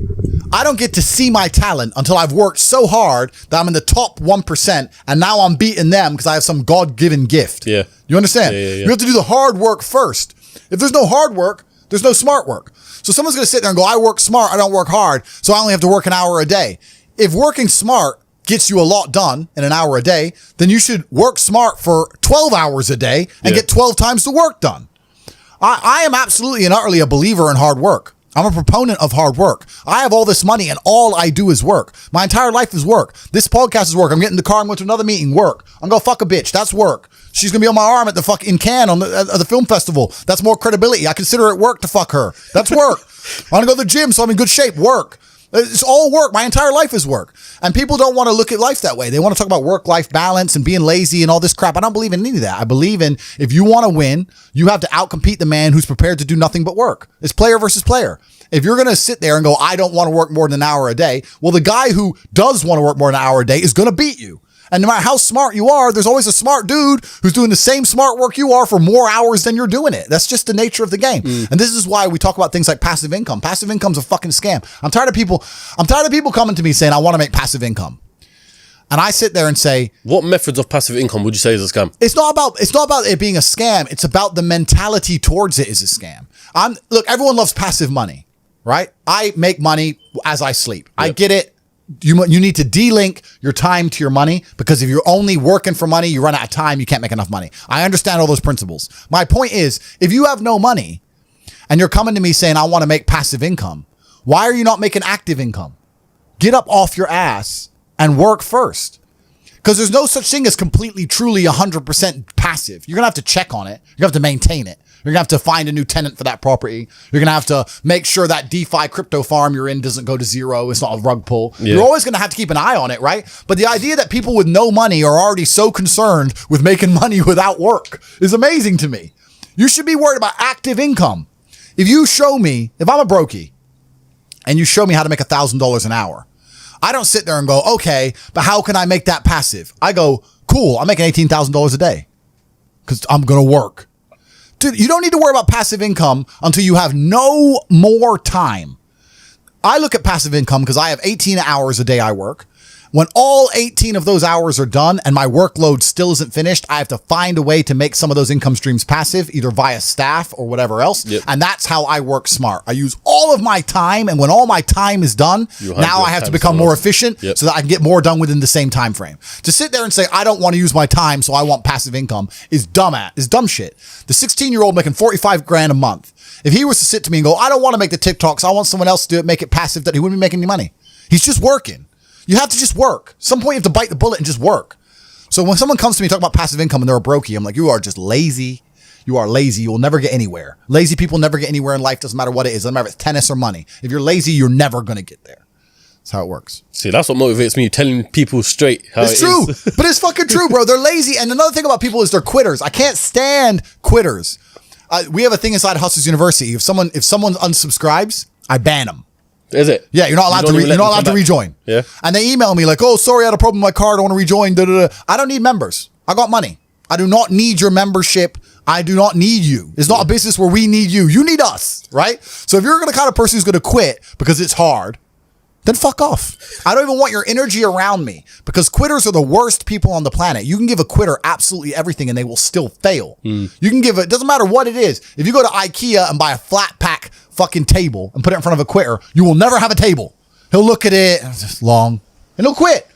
I don't get to see my talent until I've worked so hard that I'm in the top 1%, and now I'm beating them because I have some God-given gift. Yeah. You understand? Yeah. You have to do the hard work first. If there's no hard work, there's no smart work. So someone's going to sit there and go, I work smart, I don't work hard, so I only have to work an hour a day. If working smart gets you a lot done in an hour a day, then you should work smart for 12 hours a day and get 12 times the work done. I am absolutely and utterly a believer in hard work. I'm a proponent of hard work. I have all this money and all I do is work. My entire life is work. This podcast is work. I'm getting in the car and going to another meeting. Work. I'm going to fuck a bitch. That's work. She's going to be on my arm at the fucking Cannes at the film festival. That's more credibility. I consider it work to fuck her. That's work. I want to go to the gym so I'm in good shape. Work. It's all work. My entire life is work. And people don't want to look at life that way. They want to talk about work-life balance and being lazy and all this crap. I don't believe in any of that. I believe in if you want to win, you have to outcompete the man who's prepared to do nothing but work. It's player versus player. If you're going to sit there and go, I don't want to work more than an hour a day, well, the guy who does want to work more than an hour a day is going to beat you. And no matter how smart you are, there's always a smart dude who's doing the same smart work you are for more hours than you're doing it. That's just the nature of the game. And this is why we talk about things like passive income. Passive income's a fucking scam. I'm tired of people coming to me saying, I want to make passive income. And I sit there and say, what methods of passive income would you say is a scam? It's not about it being a scam. It's about the mentality towards it is a scam. Look, everyone loves passive money, right? I make money as I sleep. Yep. I get it. You need to de-link your time to your money because if you're only working for money, you run out of time, you can't make enough money. I understand all those principles. My point is, if you have no money and you're coming to me saying, I want to make passive income, why are you not making active income? Get up off your ass and work first. Because there's no such thing as completely, truly 100% passive. You're going to have to check on it. You're going to have to maintain it. You're going to have to find a new tenant for that property. You're going to have to make sure that DeFi crypto farm you're in doesn't go to zero. It's not a rug pull. Yeah. You're always going to have to keep an eye on it, right? But the idea that people with no money are already so concerned with making money without work is amazing to me. You should be worried about active income. If you show me, if I'm a brokey and you show me how to make $1,000 an hour, I don't sit there and go, okay, but how can I make that passive? I go, cool, I'm making $18,000 a day because I'm going to work. Dude, you don't need to worry about passive income until you have no more time. I look at passive income because I have 18 hours a day I work. When all 18 of those hours are done and my workload still isn't finished, I have to find a way to make some of those income streams passive, either via staff or whatever else. Yep. And that's how I work smart. I use all of my time, and when all my time is done, now I have to become more efficient so that I can get more done within the same time frame. To sit there and say, I don't want to use my time, so I want passive income is dumb shit. The 16-year-old making 45 grand a month, if he was to sit to me and go, I don't want to make the TikToks, I want someone else to do it, make it passive, that he wouldn't be making any money. He's just working. You have to just work. Some point you have to bite the bullet and just work. So when someone comes to me and talk about passive income and they're a brokey, I'm like, you are just lazy. you are lazy. You will never get anywhere. Lazy people never get anywhere in life. Doesn't matter what it is. Doesn't matter if it's tennis or money. If you're lazy, you're never going to get there. That's how it works. See, that's what motivates me, telling people straight how It's true, but it's fucking true, bro. They're lazy. And another thing about people is they're quitters. I can't stand quitters. We have a thing inside Hustlers University. If someone unsubscribes, I ban them. Is it? Yeah, you're not allowed to rejoin. Yeah. And they email me like, oh, sorry, I had a problem with my card. I want to rejoin. Da, da, da. I don't need members. I got money. I do not need your membership. I do not need you. It's not a business where we need you. You need us, right? So if you're the kind of person who's going to quit because it's hard, then fuck off. I don't even want your energy around me because quitters are the worst people on the planet. You can give a quitter absolutely everything and they will still fail. You can give it, doesn't matter what it is. If you go to IKEA and buy a flat pack fucking table and put it in front of a quitter, you will never have a table. He'll look at it, it's just long, and he'll quit.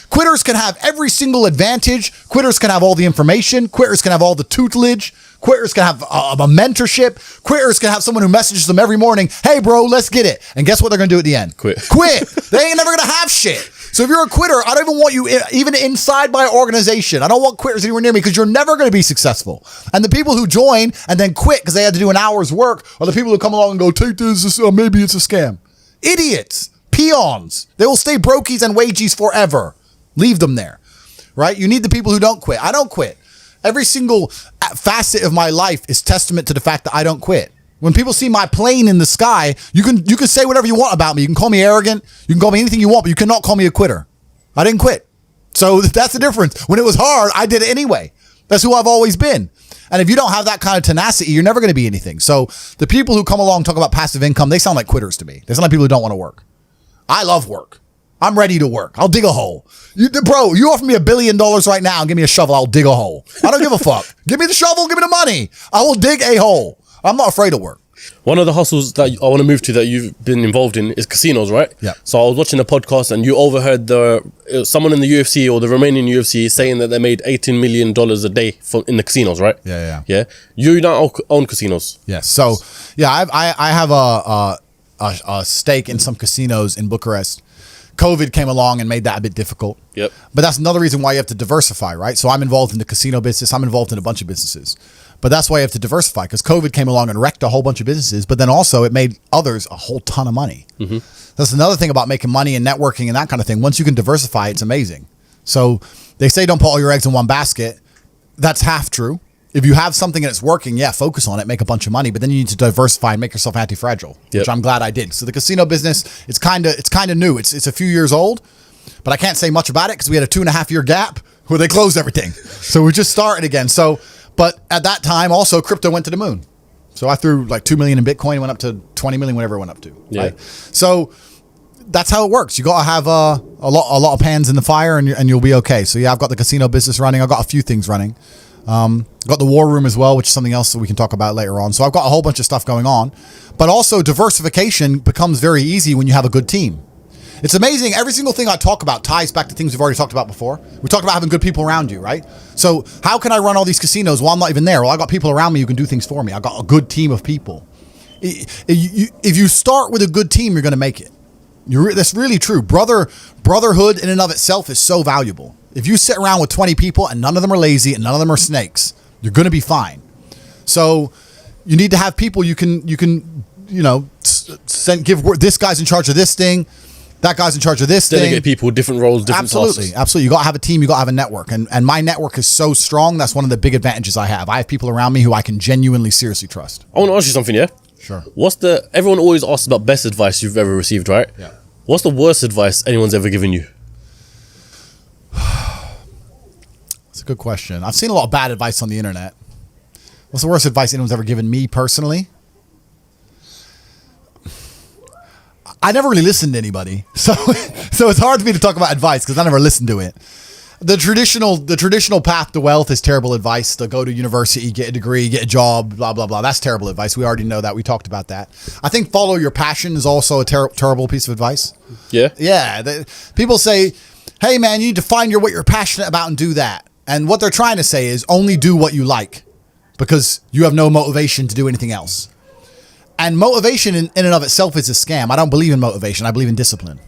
Quitters can have every single advantage. Quitters can have all the information. Quitters can have all the tutelage. Quitters can have a mentorship. Quitters can have someone who messages them every morning, hey, bro, let's get it. And guess what they're going to do at the end? Quit. They ain't never going to have shit. So if you're a quitter, I don't even want you even inside my organization. I don't want quitters anywhere near me because you're never going to be successful. And the people who join and then quit because they had to do an hour's work are the people who come along and go, take this, maybe it's a scam. Idiots. Peons. They will stay brokies and wagies forever. Leave them there, right? You need the people who don't quit. I don't quit. Every single facet of my life is testament to the fact that I don't quit. When people see my plane in the sky, you can say whatever you want about me. You can call me arrogant. You can call me anything you want, but you cannot call me a quitter. I didn't quit. So that's the difference. When it was hard, I did it anyway. That's who I've always been. And if you don't have that kind of tenacity, you're never going to be anything. So the people who come along and talk about passive income, they sound like quitters to me. They sound like people who don't want to work. I love work. I'm ready to work. I'll dig a hole. Bro, you offer me $1 billion right now and give me a shovel, I'll dig a hole. I don't give a fuck. Give me the shovel, give me the money. I will dig a hole. I'm not afraid of work. One of the hustles that I want to move to that you've been involved in is casinos, right? Yeah. So I was watching a podcast and you overheard someone in the UFC or the Romanian UFC saying that they made $18 million a day in the casinos, right? Yeah. You don't own casinos. Yes. So, yeah, I have a stake in some casinos in Bucharest. COVID came along and made that a bit difficult. Yep. But that's another reason why you have to diversify, right? So I'm involved in the casino business. I'm involved in a bunch of businesses. But that's why you have to diversify because COVID came along and wrecked a whole bunch of businesses. But then also it made others a whole ton of money. Mm-hmm. That's another thing about making money and networking and that kind of thing. Once you can diversify, it's amazing. So they say don't put all your eggs in one basket. That's half true. If you have something and it's working, yeah, focus on it, make a bunch of money, but then you need to diversify and make yourself anti-fragile, which I'm glad I did. So the casino business, it's kind of new. It's a few years old, but I can't say much about it because we had a 2.5-year gap where they closed everything. So we just started again. So, but at that time also crypto went to the moon. So I threw like 2 million in Bitcoin, went up to 20 million, whatever it went up to. Yeah. Right? So that's how it works. You got to have a lot of pans in the fire and you'll be okay. So yeah, I've got the casino business running. I've got a few things running. Got the war room as well, which is something else that we can talk about later on. So I've got a whole bunch of stuff going on, but also diversification becomes very easy when you have a good team. It's amazing. Every single thing I talk about ties back to things we've already talked about before. We talked about having good people around you, right? So how can I run all these casinos while I'm not even there? Well, I got people around me who can do things for me. I got a good team of people. If you start with a good team, you're going to make it. That's really true. Brotherhood in and of itself is so valuable. If you sit around with 20 people and none of them are lazy and none of them are snakes, you're going to be fine. So you need to have people you can give this guy's in charge of this thing, that guy's in charge of this thing. Delegate people, different roles, different tasks. Absolutely. You got to have a team. You got to have a network. And my network is so strong. That's one of the big advantages I have. I have people around me who I can genuinely, seriously trust. I want to ask you something, yeah? Sure. Everyone always asks about best advice you've ever received, right? Yeah. What's the worst advice anyone's ever given you? That's a good question. I've seen a lot of bad advice on the internet. What's the worst advice anyone's ever given me personally? I never really listened to anybody. So it's hard for me to talk about advice because I never listened to it. The traditional path to wealth is terrible advice. To go to university, get a degree, get a job, blah, blah, blah. That's terrible advice. We already know that. We talked about that. I think follow your passion is also a terrible piece of advice. Yeah? Yeah. People say, hey, man, you need to find what you're passionate about and do that. And what they're trying to say is only do what you like because you have no motivation to do anything else. And motivation in and of itself is a scam. I don't believe in motivation. I believe in discipline.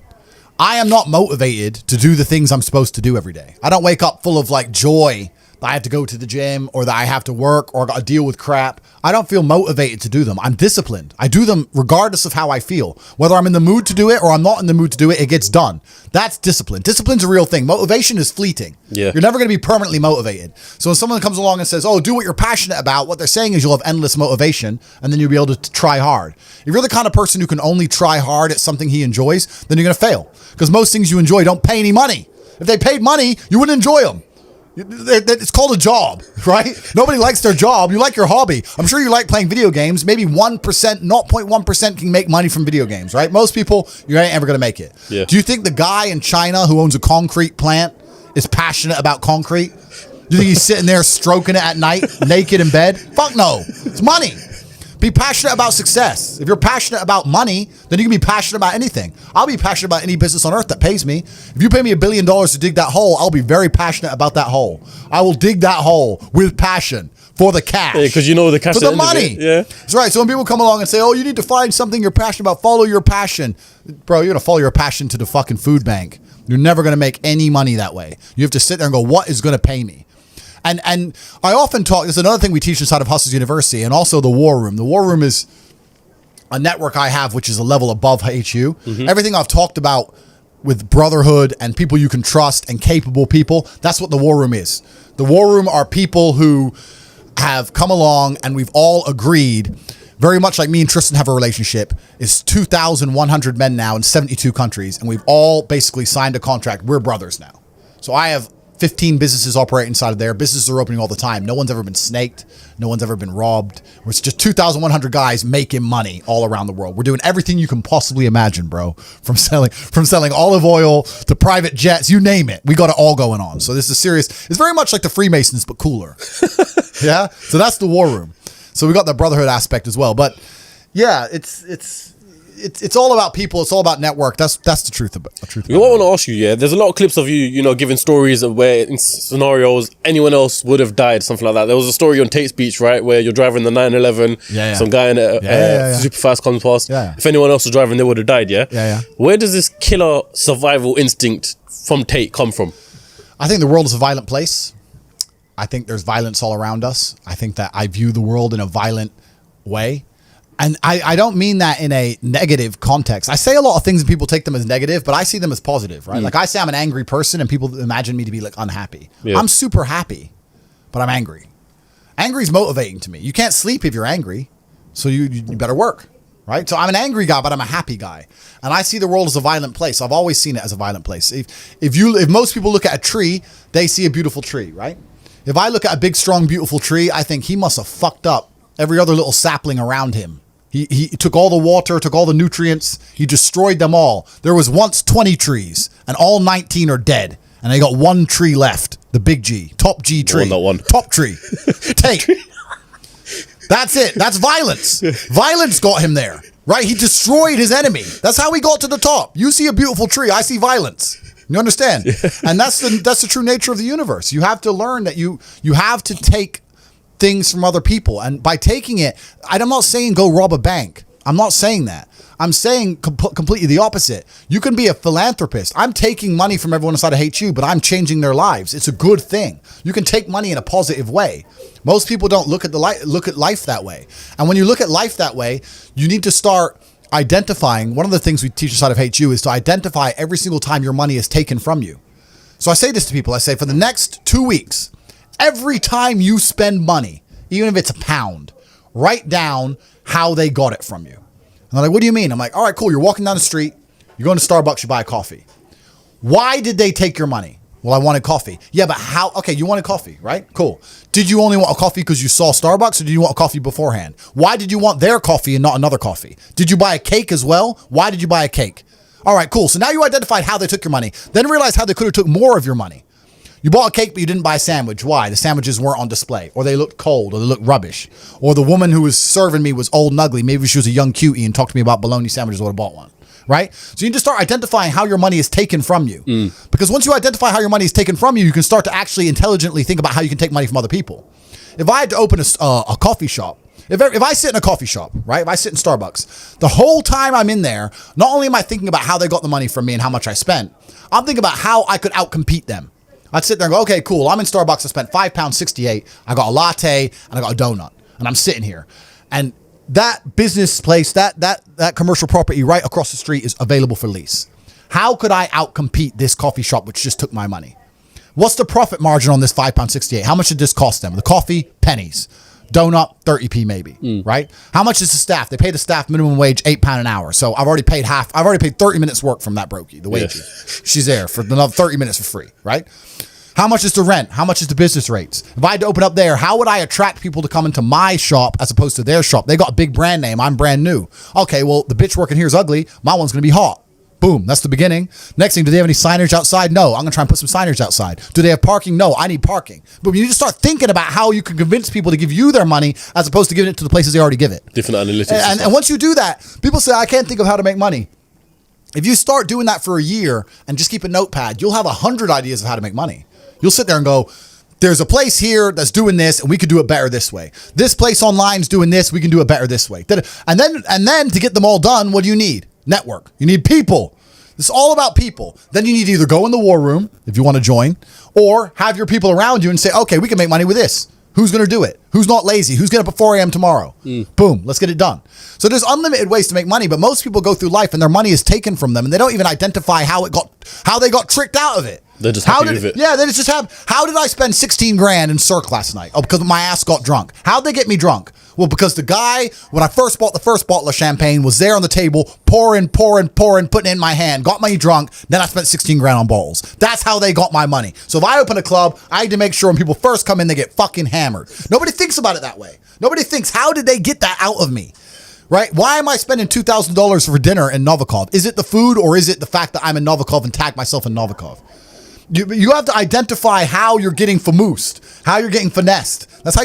I am not motivated to do the things I'm supposed to do every day. I don't wake up full of like joy that I have to go to the gym or that I have to work or got to deal with crap, I don't feel motivated to do them. I'm disciplined. I do them regardless of how I feel. Whether I'm in the mood to do it or I'm not in the mood to do it, it gets done. That's discipline. Discipline's a real thing. Motivation is fleeting. Yeah. You're never going to be permanently motivated. So when someone comes along and says, oh, do what you're passionate about, what they're saying is you'll have endless motivation and then you'll be able to try hard. If you're the kind of person who can only try hard at something he enjoys, then you're going to fail. Because most things you enjoy don't pay any money. If they paid money, you wouldn't enjoy them. It's called a job, right? Nobody likes their job. You like your hobby. I'm sure you like playing video games. Maybe 1%, 0.1% can make money from video games, right? Most people, you ain't ever going to make it. Yeah. Do you think the guy in China who owns a concrete plant is passionate about concrete? Do you think he's sitting there stroking it at night, naked in bed? Fuck no. It's money. Be passionate about success. If you're passionate about money, then you can be passionate about anything. I'll be passionate about any business on earth that pays me. If you pay me $1 billion to dig that hole, I'll be very passionate about that hole. I will dig that hole with passion for the cash. Yeah, because you know the cash. For the money. Yeah. That's right. So when people come along and say, oh, you need to find something you're passionate about, follow your passion. Bro, you're going to follow your passion to the fucking food bank. You're never going to make any money that way. You have to sit there and go, what is going to pay me? And I often talk, there's another thing we teach inside of Hustlers University and also the War Room. The War Room is a network I have, which is a level above HU. Mm-hmm. Everything I've talked about with brotherhood and people you can trust and capable people, that's what the War Room is. The War Room are people who have come along and we've all agreed, very much like me and Tristan have a relationship, is 2,100 men now in 72 countries. And we've all basically signed a contract. We're brothers now. So I have 15 businesses operate inside of there. Businesses are opening all the time. No one's ever been snaked. No one's ever been robbed. It's just 2,100 guys making money all around the world. We're doing everything you can possibly imagine, bro. From selling olive oil to private jets, you name it. We got it all going on. So this is serious. It's very much like the Freemasons, but cooler. Yeah. So that's the War Room. So we got the brotherhood aspect as well. But yeah, it's all about people. It's all about network. That's the truth about it. You know what I want to ask you, yeah? There's a lot of clips of you, giving stories of where in scenarios anyone else would have died, something like that. There was a story on Tate's Beach, right, where you're driving the 911, some guy in a super fast comes past. Yeah. If anyone else was driving, they would have died, yeah? Yeah. Where does this killer survival instinct from Tate come from? I think the world is a violent place. I think there's violence all around us. I think that I view the world in a violent way. And I don't mean that in a negative context. I say a lot of things and people take them as negative, but I see them as positive, right? Like I say I'm an angry person and people imagine me to be like unhappy. Yeah. I'm super happy, but I'm angry. Angry is motivating to me. You can't sleep if you're angry, so you better work, right? So I'm an angry guy, but I'm a happy guy. And I see the world as a violent place. I've always seen it as a violent place. If most people look at a tree, they see a beautiful tree, right? If I look at a big, strong, beautiful tree, I think he must have fucked up every other little sapling around him. He took all the water, took all the nutrients. He destroyed them all. There was once 20 trees, and all 19 are dead. And they got one tree left, the big G, top G tree. One. Top tree. Tate. That's it. That's violence. Violence got him there, right? He destroyed his enemy. That's how he got to the top. You see a beautiful tree, I see violence. You understand? Yeah. And that's the true nature of the universe. You have to learn that you have to take things from other people, and by taking it, I'm not saying go rob a bank. I'm not saying that. I'm saying completely the opposite. You can be a philanthropist. I'm taking money from everyone inside of HU, but I'm changing their lives. It's a good thing. You can take money in a positive way. Most people don't look at life that way. And when you look at life that way, you need to start identifying. One of the things we teach inside of HU is to identify every single time your money is taken from you. So I say this to people. I say for the next 2 weeks, every time you spend money, even if it's £1, write down how they got it from you. And they're like, what do you mean? I'm like, all right, cool. You're walking down the street. You're going to Starbucks. You buy a coffee. Why did they take your money? Well, I wanted coffee. Yeah, but how? Okay, you wanted coffee, right? Cool. Did you only want a coffee because you saw Starbucks, or did you want a coffee beforehand? Why did you want their coffee and not another coffee? Did you buy a cake as well? Why did you buy a cake? All right, cool. So now you identified how they took your money. Then realize how they could have took more of your money. You bought a cake, but you didn't buy a sandwich. Why? The sandwiches weren't on display, or they looked cold, or they looked rubbish, or the woman who was serving me was old and ugly. Maybe she was a young cutie and talked to me about bologna sandwiches. I would have bought one, right? So you need to start identifying how your money is taken from you. Because once you identify how your money is taken from you, you can start to actually intelligently think about how you can take money from other people. If I had to open a coffee shop, if I sit in a coffee shop, right? If I sit in Starbucks, the whole time I'm in there, not only am I thinking about how they got the money from me and how much I spent, I'm thinking about how I could outcompete them. I'd sit there and go, okay, cool. I'm in Starbucks. I spent £5.68. I got a latte and I got a donut, and I'm sitting here, and that business place, that commercial property right across the street is available for lease. How could I outcompete this coffee shop which just took my money? What's the profit margin on this £5.68? How much did this cost them? The coffee, pennies. Donut, 30p maybe, right? How much is the staff? They pay the staff minimum wage £8 an hour. So I've already paid 30 minutes work from that brokey, the wages. Yeah. She's there for another 30 minutes for free, right? How much is the rent? How much is the business rates? If I had to open up there, how would I attract people to come into my shop as opposed to their shop? They got a big brand name. I'm brand new. Okay, well, the bitch working here is ugly. My one's going to be hot. Boom, that's the beginning. Next thing, do they have any signage outside? No, I'm going to try and put some signage outside. Do they have parking? No, I need parking. But you need to start thinking about how you can convince people to give you their money as opposed to giving it to the places they already give it. Different analytics. And once you do that, people say, I can't think of how to make money. If you start doing that for a year and just keep a notepad, you'll have 100 ideas of how to make money. You'll sit there and go, there's a place here that's doing this and we could do it better this way. This place online is doing this, we can do it better this way. And then to get them all done, what do you need? Network. You need people. It's all about people. Then you need to either go in the war room if you want to join, or have your people around you and say, okay, we can make money with this. Who's going to do it? Who's not lazy? Who's getting up at 4 a.m. tomorrow? Boom, let's get it done. So there's unlimited ways to make money, but most people go through life and their money is taken from them and they don't even identify how they got tricked out of it. They're just happy with it. Yeah, they just have, how did I spend 16 grand in Cirque last night? Oh, because my ass got drunk. How'd they get me drunk? Well, because the guy, when I first bought the first bottle of champagne, was there on the table, pouring, putting it in my hand, got me drunk, then I spent 16 grand on bottles. That's how they got my money. So if I open a club, I need to make sure when people first come in, they get fucking hammered. Nobody thinks about it that way. Nobody thinks, how did they get that out of me? Right? Why am I spending $2,000 for dinner in Novikov? Is it the food or is it the fact that I'm in Novikov and tag myself in Novikov? You have to identify how you're getting famoosed, how you're getting finessed. That's how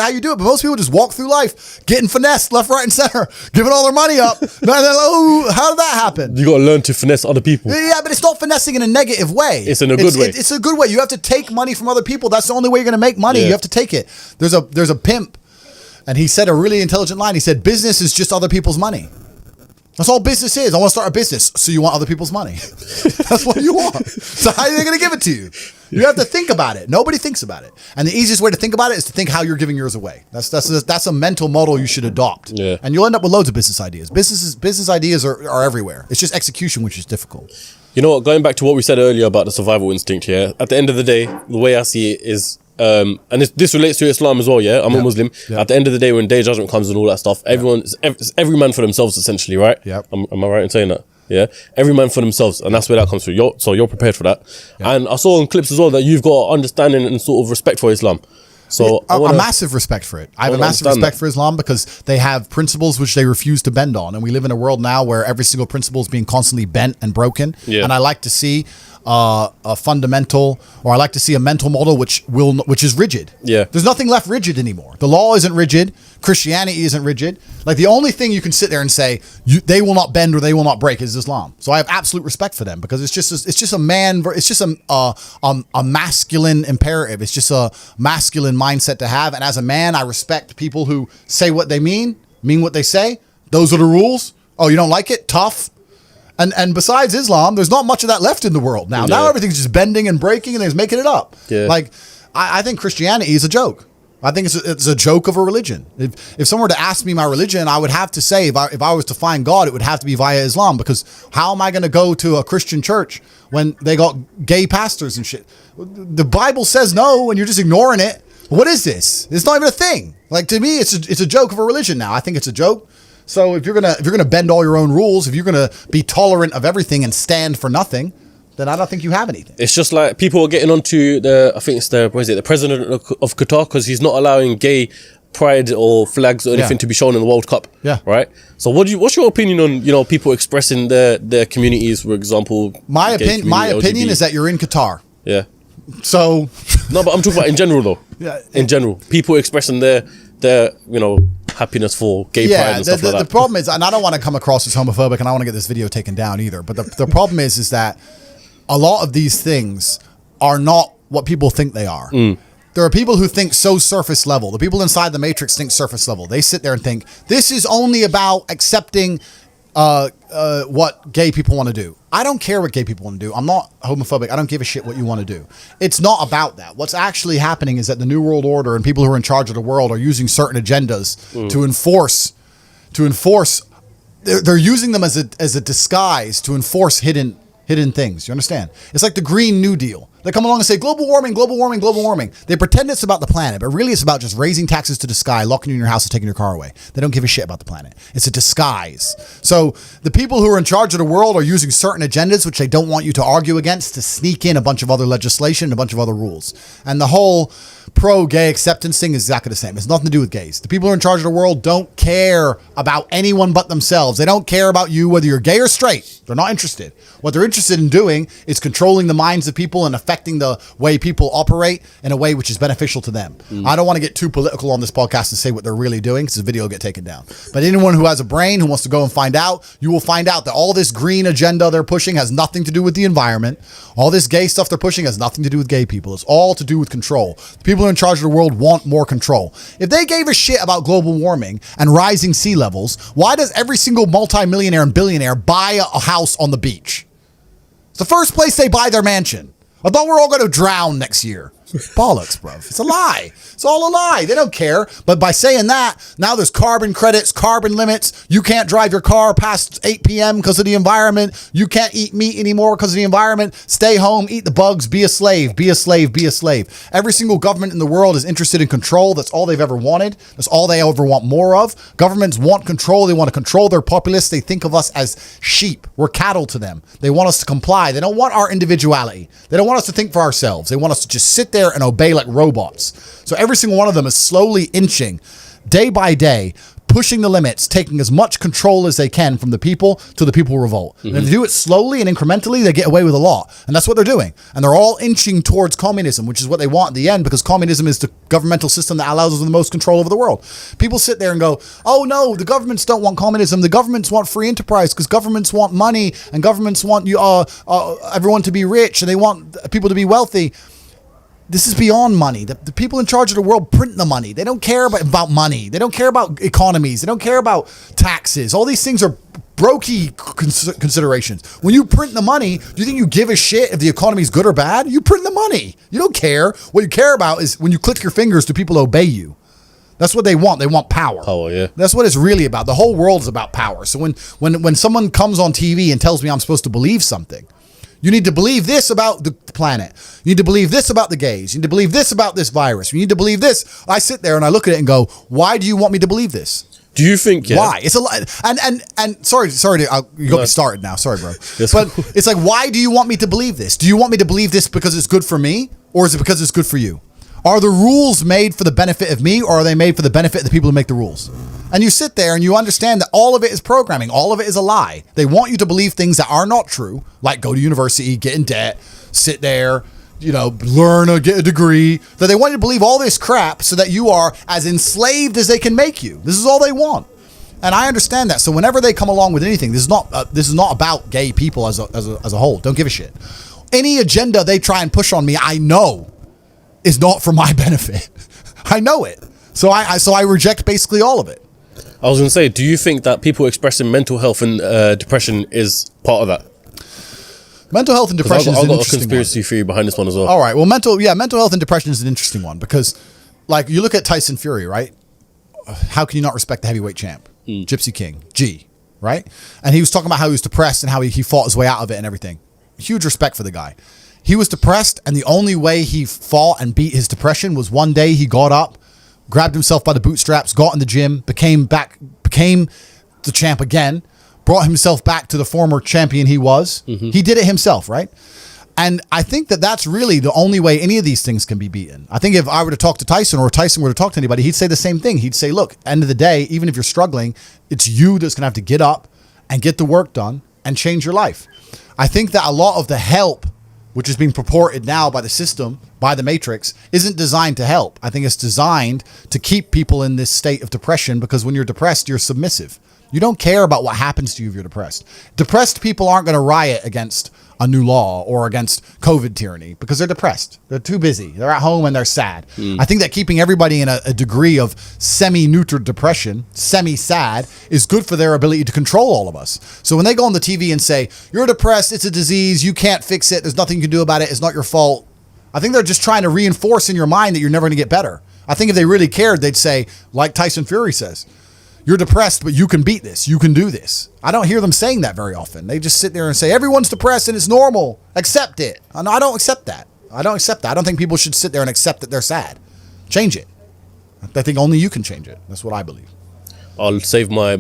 you do it. But most people just walk through life getting finessed left, right, and center, giving all their money up. And they're like, oh, how did that happen? You got to learn to finesse other people. Yeah, but it's not finessing in a negative way. It's in a good way. It's a good way. You have to take money from other people. That's the only way you're going to make money. Yeah. You have to take it. There's a pimp, and he said a really intelligent line. He said, business is just other people's money. That's all business is. I want to start a business. So you want other people's money. That's what you want. So how are they going to give it to you? You have to think about it. Nobody thinks about it. And the easiest way to think about it is to think how you're giving yours away. That's a mental model you should adopt. Yeah. And you'll end up with loads of business ideas. Business ideas are everywhere. It's just execution, which is difficult. You know what? Going back to what we said earlier about the survival instinct here, at the end of the day, the way I see it is, and this relates to Islam as well, yeah? I'm a Muslim. Yeah. At the end of the day, when day of judgment comes and all that stuff, every man for themselves, essentially, right? Yeah. Am I right in saying that? Yeah, every man for themselves, and that's where that comes through. So you're prepared for that. Yeah. And I saw in clips as well that you've got understanding and sort of respect for Islam. So a massive respect for it. I have a massive respect for Islam because they have principles which they refuse to bend on, and we live in a world now where every single principle is being constantly bent and broken. Yeah. And I like to see a fundamental, or I like to see a mental model which is rigid. Yeah. There's nothing left rigid anymore. The law isn't rigid. Christianity isn't rigid. Like the only thing you can sit there and say they will not bend or they will not break is Islam. So I have absolute respect for them because it's just a masculine imperative. It's just a masculine mindset to have. And as a man, I respect people who say what they mean what they say. Those are the rules. Oh, you don't like it? Tough. And besides Islam, there's not much of that left in the world now. Yeah. Now everything's just bending and breaking and they're just making it up. Yeah. Like, I think Christianity is a joke. I think it's a joke of a religion. If someone were to ask me my religion, I would have to say, if I was to find God, it would have to be via Islam, because how am I going to go to a Christian church when they got gay pastors and shit? The Bible says no, and you're just ignoring it. What is this? It's not even a thing. Like, to me, it's a joke of a religion now. I think it's a joke. So if you're gonna bend all your own rules, if you're gonna be tolerant of everything and stand for nothing, then I don't think you have anything. It's just like people are getting onto the president of Qatar, because he's not allowing gay pride or flags or anything to be shown in the World Cup. Yeah. Right. So what's your opinion on people expressing their communities, for example? My opinion is that you're in Qatar. Yeah. So no, but I'm talking about in general though. Yeah. In general, people expressing their happiness for gay pride and stuff like that. The problem is, and I don't want to come across as homophobic, and I want to get this video taken down either, but the problem is that a lot of these things are not what people think they are. There are people who think so surface level. The people inside the Matrix think surface level. They sit there and think, this is only about accepting what gay people want to do. I don't care what gay people want to do. I'm not homophobic. I don't give a shit what you want to do. It's not about that. What's actually happening is that the New World Order and people who are in charge of the world are using certain agendas to enforce. They're using them as a disguise to enforce hidden things. You understand? It's like the Green New Deal. They come along and say, global warming, global warming, global warming. They pretend it's about the planet, but really it's about just raising taxes to the sky, locking you in your house and taking your car away. They don't give a shit about the planet. It's a disguise. So the people who are in charge of the world are using certain agendas, which they don't want you to argue against, to sneak in a bunch of other legislation and a bunch of other rules. And the whole pro-gay acceptance thing is exactly the same. It's nothing to do with gays. The people who are in charge of the world don't care about anyone but themselves. They don't care about you, whether you're gay or straight. They're not interested. What they're interested in doing is controlling the minds of people and affecting the way people operate in a way which is beneficial to them. I don't want to get too political on this podcast and say what they're really doing because the video will get taken down. But anyone who has a brain, who wants to go and find out, you will find out that all this green agenda they're pushing has nothing to do with the environment. All this gay stuff they're pushing has nothing to do with gay people. It's all to do with control. The people who are in charge of the world want more control. If they gave a shit about global warming and rising sea levels, why does every single multimillionaire and billionaire buy a house on the beach? It's the first place they buy their mansion. I thought we're all going to drown next year. Bollocks, bro. It's a lie. It's all a lie. They don't care. But by saying that, now there's carbon credits, carbon limits. You can't drive your car past 8 p.m. because of the environment. You can't eat meat anymore because of the environment. Stay home, eat the bugs, be a slave, be a slave, be a slave. Every single government in the world is interested in control. That's all they've ever wanted. That's all they ever want more of. Governments want control. They want to control their populace. They think of us as sheep. We're cattle to them. They want us to comply. They don't want our individuality. They don't want us to think for ourselves. They want us to just sit there and obey like robots. So every single one of them is slowly inching, day by day, pushing the limits, taking as much control as they can from the people to the people who revolt. And if they do it slowly and incrementally, they get away with a lot. And that's what they're doing. And they're all inching towards communism, which is what they want at the end, because communism is the governmental system that allows us the most control over the world. People sit there and go, oh no, the governments don't want communism. The governments want free enterprise because governments want money and governments want everyone to be rich and they want people to be wealthy. This is beyond money. The people in charge of the world print the money. They don't care about money. They don't care about economies. They don't care about taxes. All these things are brokey considerations. When you print the money, do you think you give a shit if the economy is good or bad? You print the money. You don't care. What you care about is when you click your fingers, do people obey you? That's what they want. They want power. Power, yeah. That's what it's really about. The whole world is about power. So when someone comes on TV and tells me I'm supposed to believe something, you need to believe this about the planet. You need to believe this about the gays. You need to believe this about this virus. You need to believe this. I sit there and I look at it and go, why do you want me to believe this? Do you think, why? It's a lot. And sorry, you got me started now. Sorry, bro. But it's like, why do you want me to believe this? Do you want me to believe this because it's good for me? Or is it because it's good for you? Are the rules made for the benefit of me, or are they made for the benefit of the people who make the rules? And you sit there and you understand that all of it is programming. All of it is a lie. They want you to believe things that are not true, like go to university, get in debt, sit there, learn or get a degree. That they want you to believe all this crap so that you are as enslaved as they can make you. This is all they want. And I understand that. So whenever they come along with anything, this is not about gay people as a whole. Don't give a shit. Any agenda they try and push on me, I know is not for my benefit. I know it. So I reject basically all of it. I was going to say, do you think that people expressing mental health and depression is part of that? Mental health and depression is an interesting one. I've got a conspiracy theory behind this one as well. All right. Well, mental health and depression is an interesting one because, like, you look at Tyson Fury, right? How can you not respect the heavyweight champ? Gypsy King, G, right? And he was talking about how he was depressed and how he fought his way out of it and everything. Huge respect for the guy. He was depressed, and the only way he fought and beat his depression was one day he got up, grabbed himself by the bootstraps, got in the gym, became the champ again, brought himself back to the former champion he was. He did it himself, right? And I think that that's really the only way any of these things can be beaten. I think if I were to talk to Tyson or Tyson were to talk to anybody, he'd say the same thing. He'd say, look, end of the day, even if you're struggling, it's you that's going to have to get up and get the work done and change your life. I think that a lot of the help, which is being purported now by the system, by the Matrix, isn't designed to help. I think it's designed to keep people in this state of depression because when you're depressed, you're submissive. You don't care about what happens to you if you're depressed. Depressed people aren't going to riot against a new law or against COVID tyranny because they're depressed. They're too busy. They're at home and they're sad. I think that keeping everybody in a degree of semi-neutered depression, semi-sad, is good for their ability to control all of us. So when they go on the TV and say, you're depressed, it's a disease, you can't fix it, there's nothing you can do about it, it's not your fault, I think they're just trying to reinforce in your mind that you're never going to get better. I think if they really cared, they'd say, like Tyson Fury says, you're depressed, but you can beat this. You can do this. I don't hear them saying that very often. They just sit there and say, everyone's depressed and it's normal. Accept it. And I don't accept that. I don't accept that. I don't think people should sit there and accept that they're sad. Change it. I think only you can change it. That's what I believe. I'll save my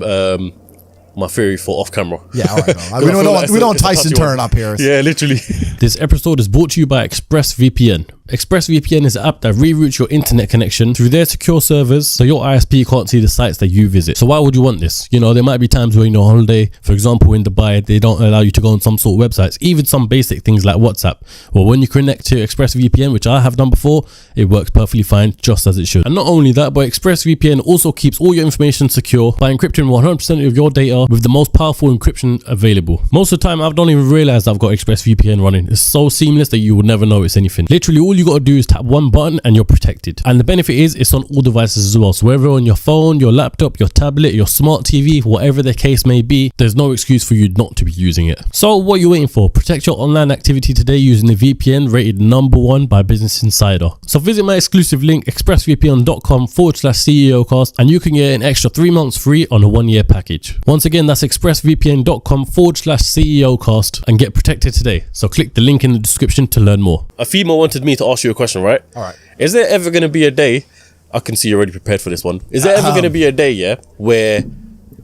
my theory for off camera. Yeah, all right. Bro. we don't Tyson turn up here. Yeah, literally. This episode is brought to you by ExpressVPN. ExpressVPN is an app that reroutes your internet connection through their secure servers so your ISP can't see the sites that you visit. So why would you want this? You know, there might be times where you're on holiday, for example, in Dubai, they don't allow you to go on some sort of websites, even some basic things like WhatsApp. Well, when you connect to ExpressVPN, which I have done before, it works perfectly fine, just as it should. And not only that, but ExpressVPN also keeps all your information secure by encrypting 100% of your data with the most powerful encryption available. Most of the time, I don't even realize I've got ExpressVPN running. It's so seamless that you would never notice anything. Literally, all you got to do is tap one button and you're protected. And the benefit is it's on all devices as well. So whether on your phone, your laptop, your tablet, your smart TV, whatever the case may be, there's no excuse for you not to be using it. So what are you waiting for? Protect your online activity today using the VPN rated #1 by Business Insider. So visit my exclusive link, expressvpn.com/CEOcast, and you can get an extra 3 months free on a 1-year package. Once again, that's expressvpn.com/CEOcast and get protected today. So click the link in the description to learn more. A female wanted me to ask you a question, right? All right. Is there ever going to be a day, I can see you're already prepared for this one. Is there ever going to be a day, yeah, where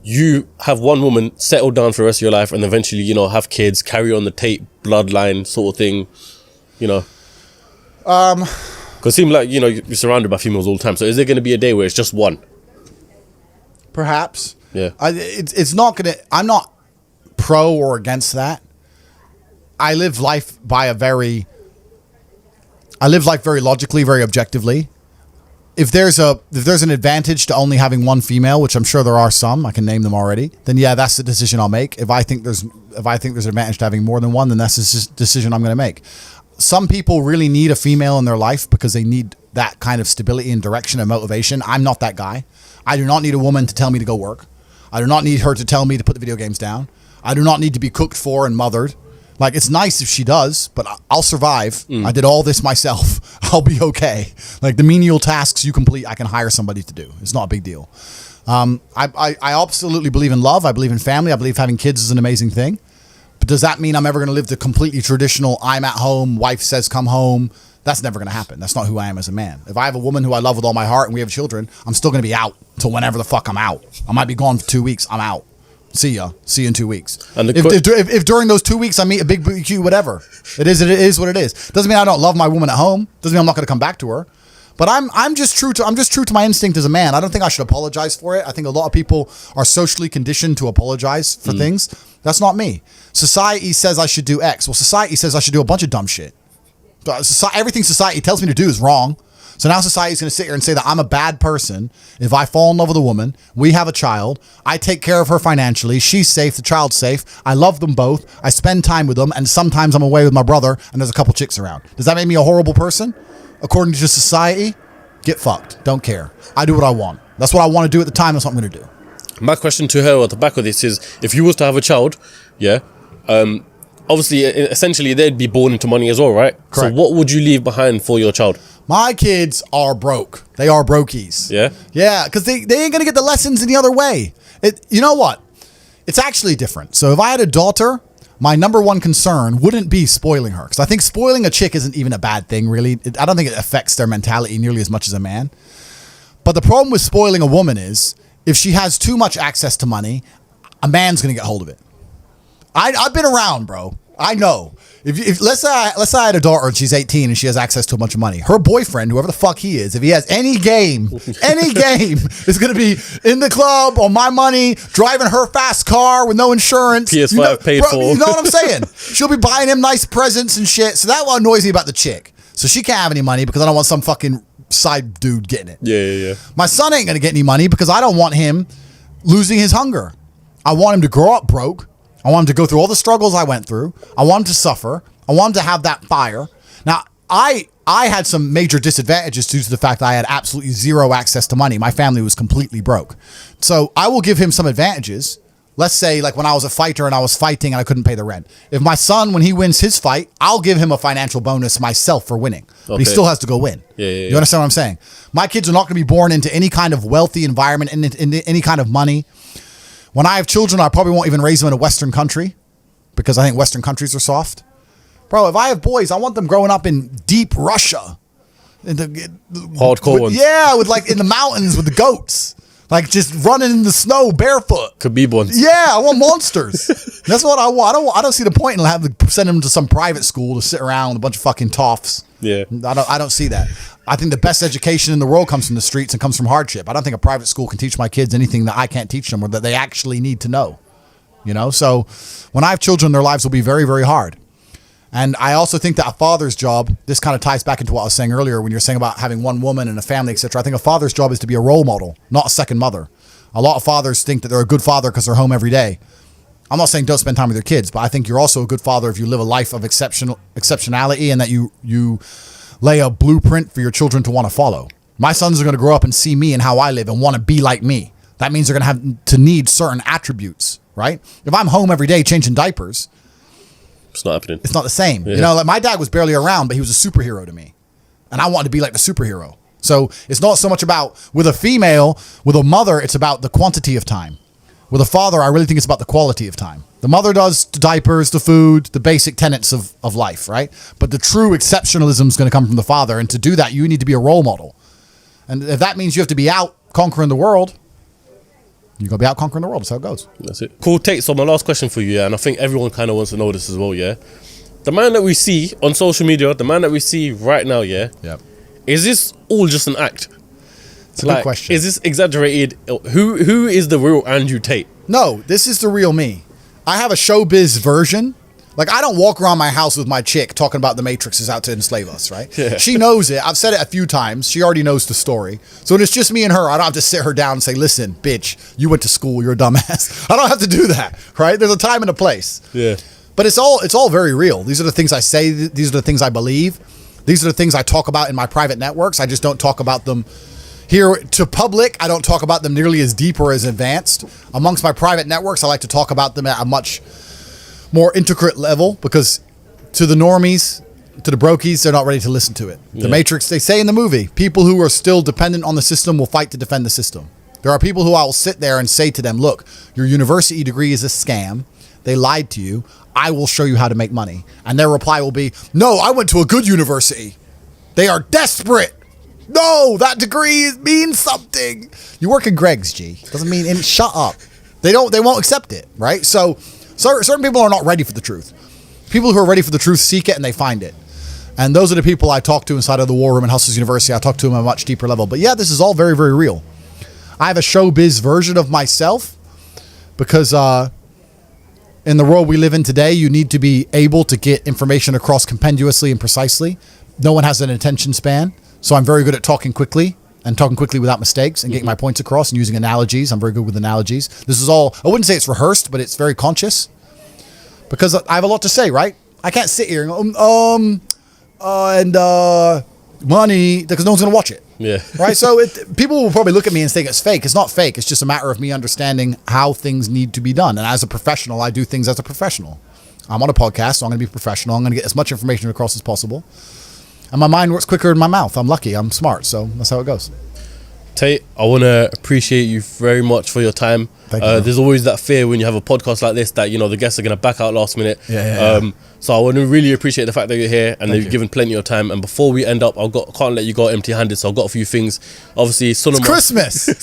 you have one woman settle down for the rest of your life and eventually, you know, have kids, carry on the Tate bloodline sort of thing, you know? Because it seems like, you know, you're surrounded by females all the time. So is there going to be a day where it's just one? Perhaps. Yeah. It's not going to, I'm not pro or against that. I live life very logically, very objectively. If there's an advantage to only having one female, which I'm sure there are some, I can name them already, then yeah, that's the decision I'll make. If I think there's an advantage to having more than one, then that's the decision I'm going to make. Some people really need a female in their life because they need that kind of stability and direction and motivation. I'm not that guy. I do not need a woman to tell me to go work. I do not need her to tell me to put the video games down. I do not need to be cooked for and mothered. Like, it's nice if she does, but I'll survive. I did all this myself. I'll be okay. Like, the menial tasks you complete, I can hire somebody to do. It's not a big deal. I absolutely believe in love. I believe in family. I believe having kids is an amazing thing. But does that mean I'm ever going to live the completely traditional, I'm at home, wife says come home? That's never going to happen. That's not who I am as a man. If I have a woman who I love with all my heart and we have children, I'm still going to be out till whenever the fuck I'm out. I might be gone for 2 weeks. I'm out. See you in 2 weeks. And if during those 2 weeks I meet a big BQ, whatever, it is what it is. Doesn't mean I don't love my woman at home. Doesn't mean I'm not going to come back to her. But I'm just true to my instinct as a man. I don't think I should apologize for it. I think a lot of people are socially conditioned to apologize for things. That's not me. Society says I should do X. Well, society says I should do a bunch of dumb shit. Everything society tells me to do is wrong. So now society's going to sit here and say that I'm a bad person if I fall in love with a woman, we have a child, I take care of her financially, she's safe, the child's safe, I love them both, I spend time with them, and sometimes I'm away with my brother and there's a couple chicks around. Does that make me a horrible person? According to society, get fucked. Don't care. I do what I want. That's what I want to do at the time. That's what I'm going to do. My question to her at the back of this is, if you was to have a child, yeah, obviously, essentially, they'd be born into money as well, right? Correct. So what would you leave behind for your child? My kids are broke. They are brokies. Yeah? Yeah, because they ain't going to get the lessons any other way. You know what? It's actually different. So if I had a daughter, my number one concern wouldn't be spoiling her. Because I think spoiling a chick isn't even a bad thing, really. I don't think it affects their mentality nearly as much as a man. But the problem with spoiling a woman is, if she has too much access to money, a man's going to get hold of it. I've been around, bro. I know. If let's say I had a daughter and she's 18 and she has access to a bunch of money, her boyfriend, whoever the fuck he is, if he has any game, is going to be in the club on my money, driving her fast car with no insurance. PS5 paid for. You know what I'm saying? She'll be buying him nice presents and shit. So that's what annoys me about the chick. So she can't have any money because I don't want some fucking side dude getting it. Yeah. My son ain't going to get any money because I don't want him losing his hunger. I want him to grow up broke. I want him to go through all the struggles I went through. I want him to suffer. I want him to have that fire. Now, I had some major disadvantages due to the fact that I had absolutely zero access to money. My family was completely broke. So I will give him some advantages. Let's say like when I was a fighter and I was fighting and I couldn't pay the rent. If my son, when he wins his fight, I'll give him a financial bonus myself for winning. But he still has to go win. Yeah. You understand what I'm saying? My kids are not going to be born into any kind of wealthy environment, in any kind of money. When I have children, I probably won't even raise them in a Western country because I think Western countries are soft. Bro, if I have boys, I want them growing up in deep Russia. Hardcore ones. Yeah, with like in the mountains with the goats. Like just running in the snow barefoot. Khabib ones. Yeah, I want monsters. That's what I want. I don't see the point in having to send them to some private school to sit around with a bunch of fucking toffs. Yeah. I don't see that. I think the best education in the world comes from the streets and comes from hardship. I don't think a private school can teach my kids anything that I can't teach them or that they actually need to know. You know, so when I have children, their lives will be very, very hard. And I also think that a father's job, this kind of ties back into what I was saying earlier when you're saying about having one woman and a family, etc. I think a father's job is to be a role model, not a second mother. A lot of fathers think that they're a good father because they're home every day. I'm not saying don't spend time with your kids, but I think you're also a good father if you live a life of exceptionality and that you lay a blueprint for your children to want to follow. My sons are going to grow up and see me and how I live and want to be like me. That means they're going to have to need certain attributes, right? If I'm home every day changing diapers, it's not happening. It's not the same. Yeah. You know, like my dad was barely around, but he was a superhero to me. And I wanted to be like the superhero. So it's not so much about with a female, with a mother, it's about the quantity of time. With a father, I really think it's about the quality of time. The mother does the diapers, the food, the basic tenets of life, right? But the true exceptionalism is going to come from the father. And to do that, you need to be a role model. And if that means you have to be out conquering the world, you're going to be out conquering the world. That's how it goes. That's it. Cool, Tate. So my last question for you, yeah, and I think everyone kind of wants to know this as well, yeah. The man that we see on social media, the man that we see right now, yeah, is this all just an act? It's a good question. Is this exaggerated? Who is the real Andrew Tate? No, this is the real me. I have a showbiz version. Like, I don't walk around my house with my chick talking about the Matrix is out to enslave us, right? Yeah. She knows it. I've said it a few times. She already knows the story. So when it's just me and her, I don't have to sit her down and say, listen, bitch, you went to school. You're a dumbass. I don't have to do that, right? There's a time and a place. Yeah. But it's all very real. These are the things I say. These are the things I believe. These are the things I talk about in my private networks. I just don't talk about them here to public. I don't talk about them nearly as deep or as advanced. Amongst my private networks, I like to talk about them at a much more intricate level because to the normies, to the brokies, they're not ready to listen to it. The Matrix, they say in the movie, people who are still dependent on the system will fight to defend the system. There are people who I will sit there and say to them, look, your university degree is a scam. They lied to you. I will show you how to make money. And their reply will be, no, I went to a good university. They are desperate. No, that degree means something. You work at Greg's, G. Doesn't mean, and shut up. They won't accept it, right? So certain people are not ready for the truth. People who are ready for the truth seek it and they find it. And those are the people I talk to inside of the War Room at Hustlers University. I talk to them at a much deeper level. But yeah, this is all very, very real. I have a showbiz version of myself because in the world we live in today, you need to be able to get information across compendiously and precisely. No one has an attention span. So I'm very good at talking quickly and talking quickly without mistakes and getting my points across and using analogies. I'm very good with analogies. This is all, I wouldn't say it's rehearsed, but it's very conscious because I have a lot to say, right? I can't sit here and go, money, because no one's going to watch it. Yeah. Right? So people will probably look at me and think it's fake. It's not fake. It's just a matter of me understanding how things need to be done. And as a professional, I do things as a professional. I'm on a podcast, so I'm going to be professional. I'm going to get as much information across as possible. And my mind works quicker than my mouth. I'm lucky. I'm smart. So that's how it goes. Tate, I want to appreciate you very much for your time. Thank you, there's always that fear when you have a podcast like this that, you know, the guests are going to back out last minute. Yeah. So I want to really appreciate the fact that you're here and that you've you. given plenty of time. And before we end up, can't let you go empty-handed. So I've got a few things. Obviously, Sunama. It's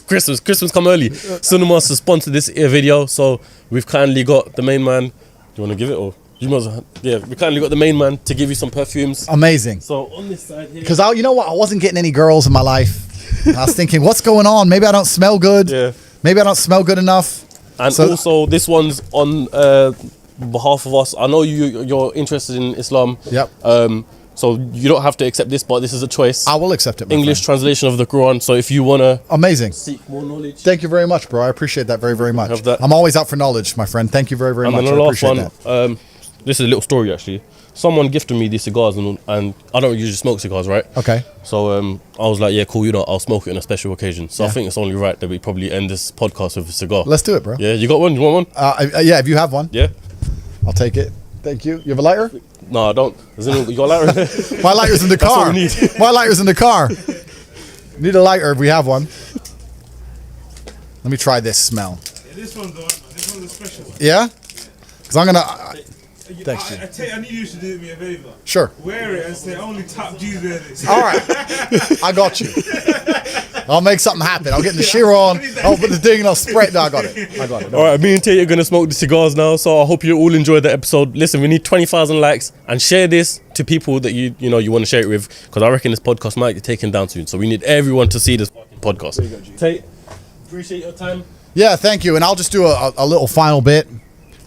Christmas. Christmas come early. Sunama has sponsored this video. So we've kindly got the main man. Do you want to give it or? You must, yeah, we kindly got the main man to give you some perfumes. Amazing. So on this side here, because you know what, I wasn't getting any girls in my life. I was thinking, what's going on? Maybe I don't smell good. Yeah. Maybe I don't smell good enough. And also, this one's on behalf of us. I know you're interested in Islam. Yep. So you don't have to accept this, but this is a choice. I will accept it, my English friend. translation of the Quran. So if you want to Amazing. seek more knowledge. Thank you very much, bro. I appreciate that very, very much. Have that. I'm always out for knowledge, my friend. Thank you very, very And much. then I the last appreciate one, that. this is a little story actually. Someone gifted me these cigars and I don't usually smoke cigars, right? Okay. So I was like, yeah, cool, I'll smoke it on a special occasion. So I Yeah. think it's only right that we probably end this podcast with a cigar. Let's do it, bro. Yeah, you got one? You want one? Yeah, if you have one, Yeah? I'll take it. Thank you. You have a lighter? No, I don't. You got a lighter? My lighter's in the car. what we need. My lighter's in the car. Need a lighter if we have one. Let me try this smell. Yeah, this one's the one, man. This one's a special one. Yeah? Because I'm going to... Thanks, I tell you, I need you to do me a favor. Sure. Wear it and say only top G's wear this. All right. I got you. I'll make something happen. I'll get the shear on. I'll put the thing and I'll spray it. No, I got it. I got it. All right, me and Tate are going to smoke the cigars now. So I hope you all enjoyed the episode. Listen, we need 20,000 likes and share this to people that you want to share it with. Because I reckon this podcast might get taken down soon. So we need everyone to see this fucking podcast. Tate, appreciate your time. Yeah, thank you. And I'll just do a little final bit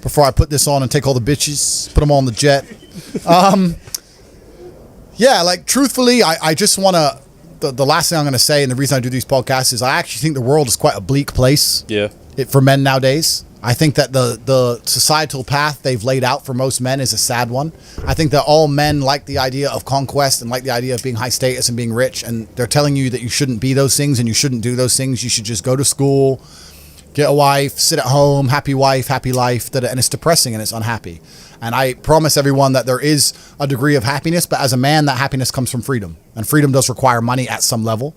before I put this on and take all the bitches, put them all on the jet. Yeah, like truthfully, I just want to, the last thing I'm going to say and the reason I do these podcasts is I actually think the world is quite a bleak place Yeah. for men nowadays. I think that the societal path they've laid out for most men is a sad one. I think that all men like the idea of conquest and like the idea of being high status and being rich, and they're telling you that you shouldn't be those things and you shouldn't do those things. You should just go to school, get a wife, sit at home, happy wife, happy life, and it's depressing and it's unhappy. And I promise everyone that there is a degree of happiness, but as a man, that happiness comes from freedom. And freedom does require money at some level.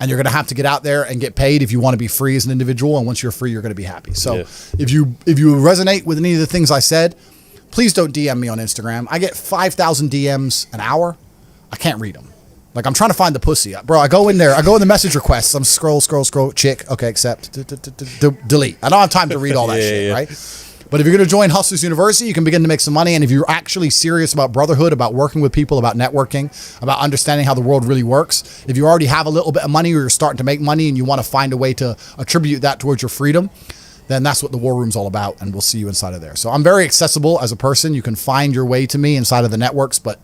And you're going to have to get out there and get paid if you want to be free as an individual. And once you're free, you're going to be happy. So Yeah. if you resonate with any of the things I said, please don't DM me on Instagram. I get 5,000 DMs an hour. I can't read them. Like, I'm trying to find the pussy. Bro, I go in there. I go in the message requests. I'm scroll, chick. Okay, accept. Delete. I don't have time to read all that Yeah, shit, yeah. right? But if you're going to join Hustlers University, you can begin to make some money. And if you're actually serious about brotherhood, about working with people, about networking, about understanding how the world really works, if you already have a little bit of money or you're starting to make money and you want to find a way to attribute that towards your freedom, then that's what the War Room's all about. And we'll see you inside of there. So I'm very accessible as a person. You can find your way to me inside of the networks, but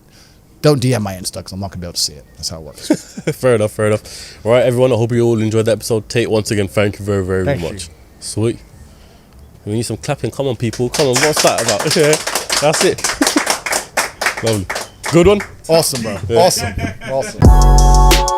don't DM my Insta because I'm not going to be able to see it. That's how it works. Fair enough. All right, everyone, I hope you all enjoyed the episode. Tate, once again, thank you very, very Thank much. Sweet. We need some clapping. Come on, people. Come on, what's that about? Yeah, that's it. Lovely. Good one. Awesome, bro. Awesome.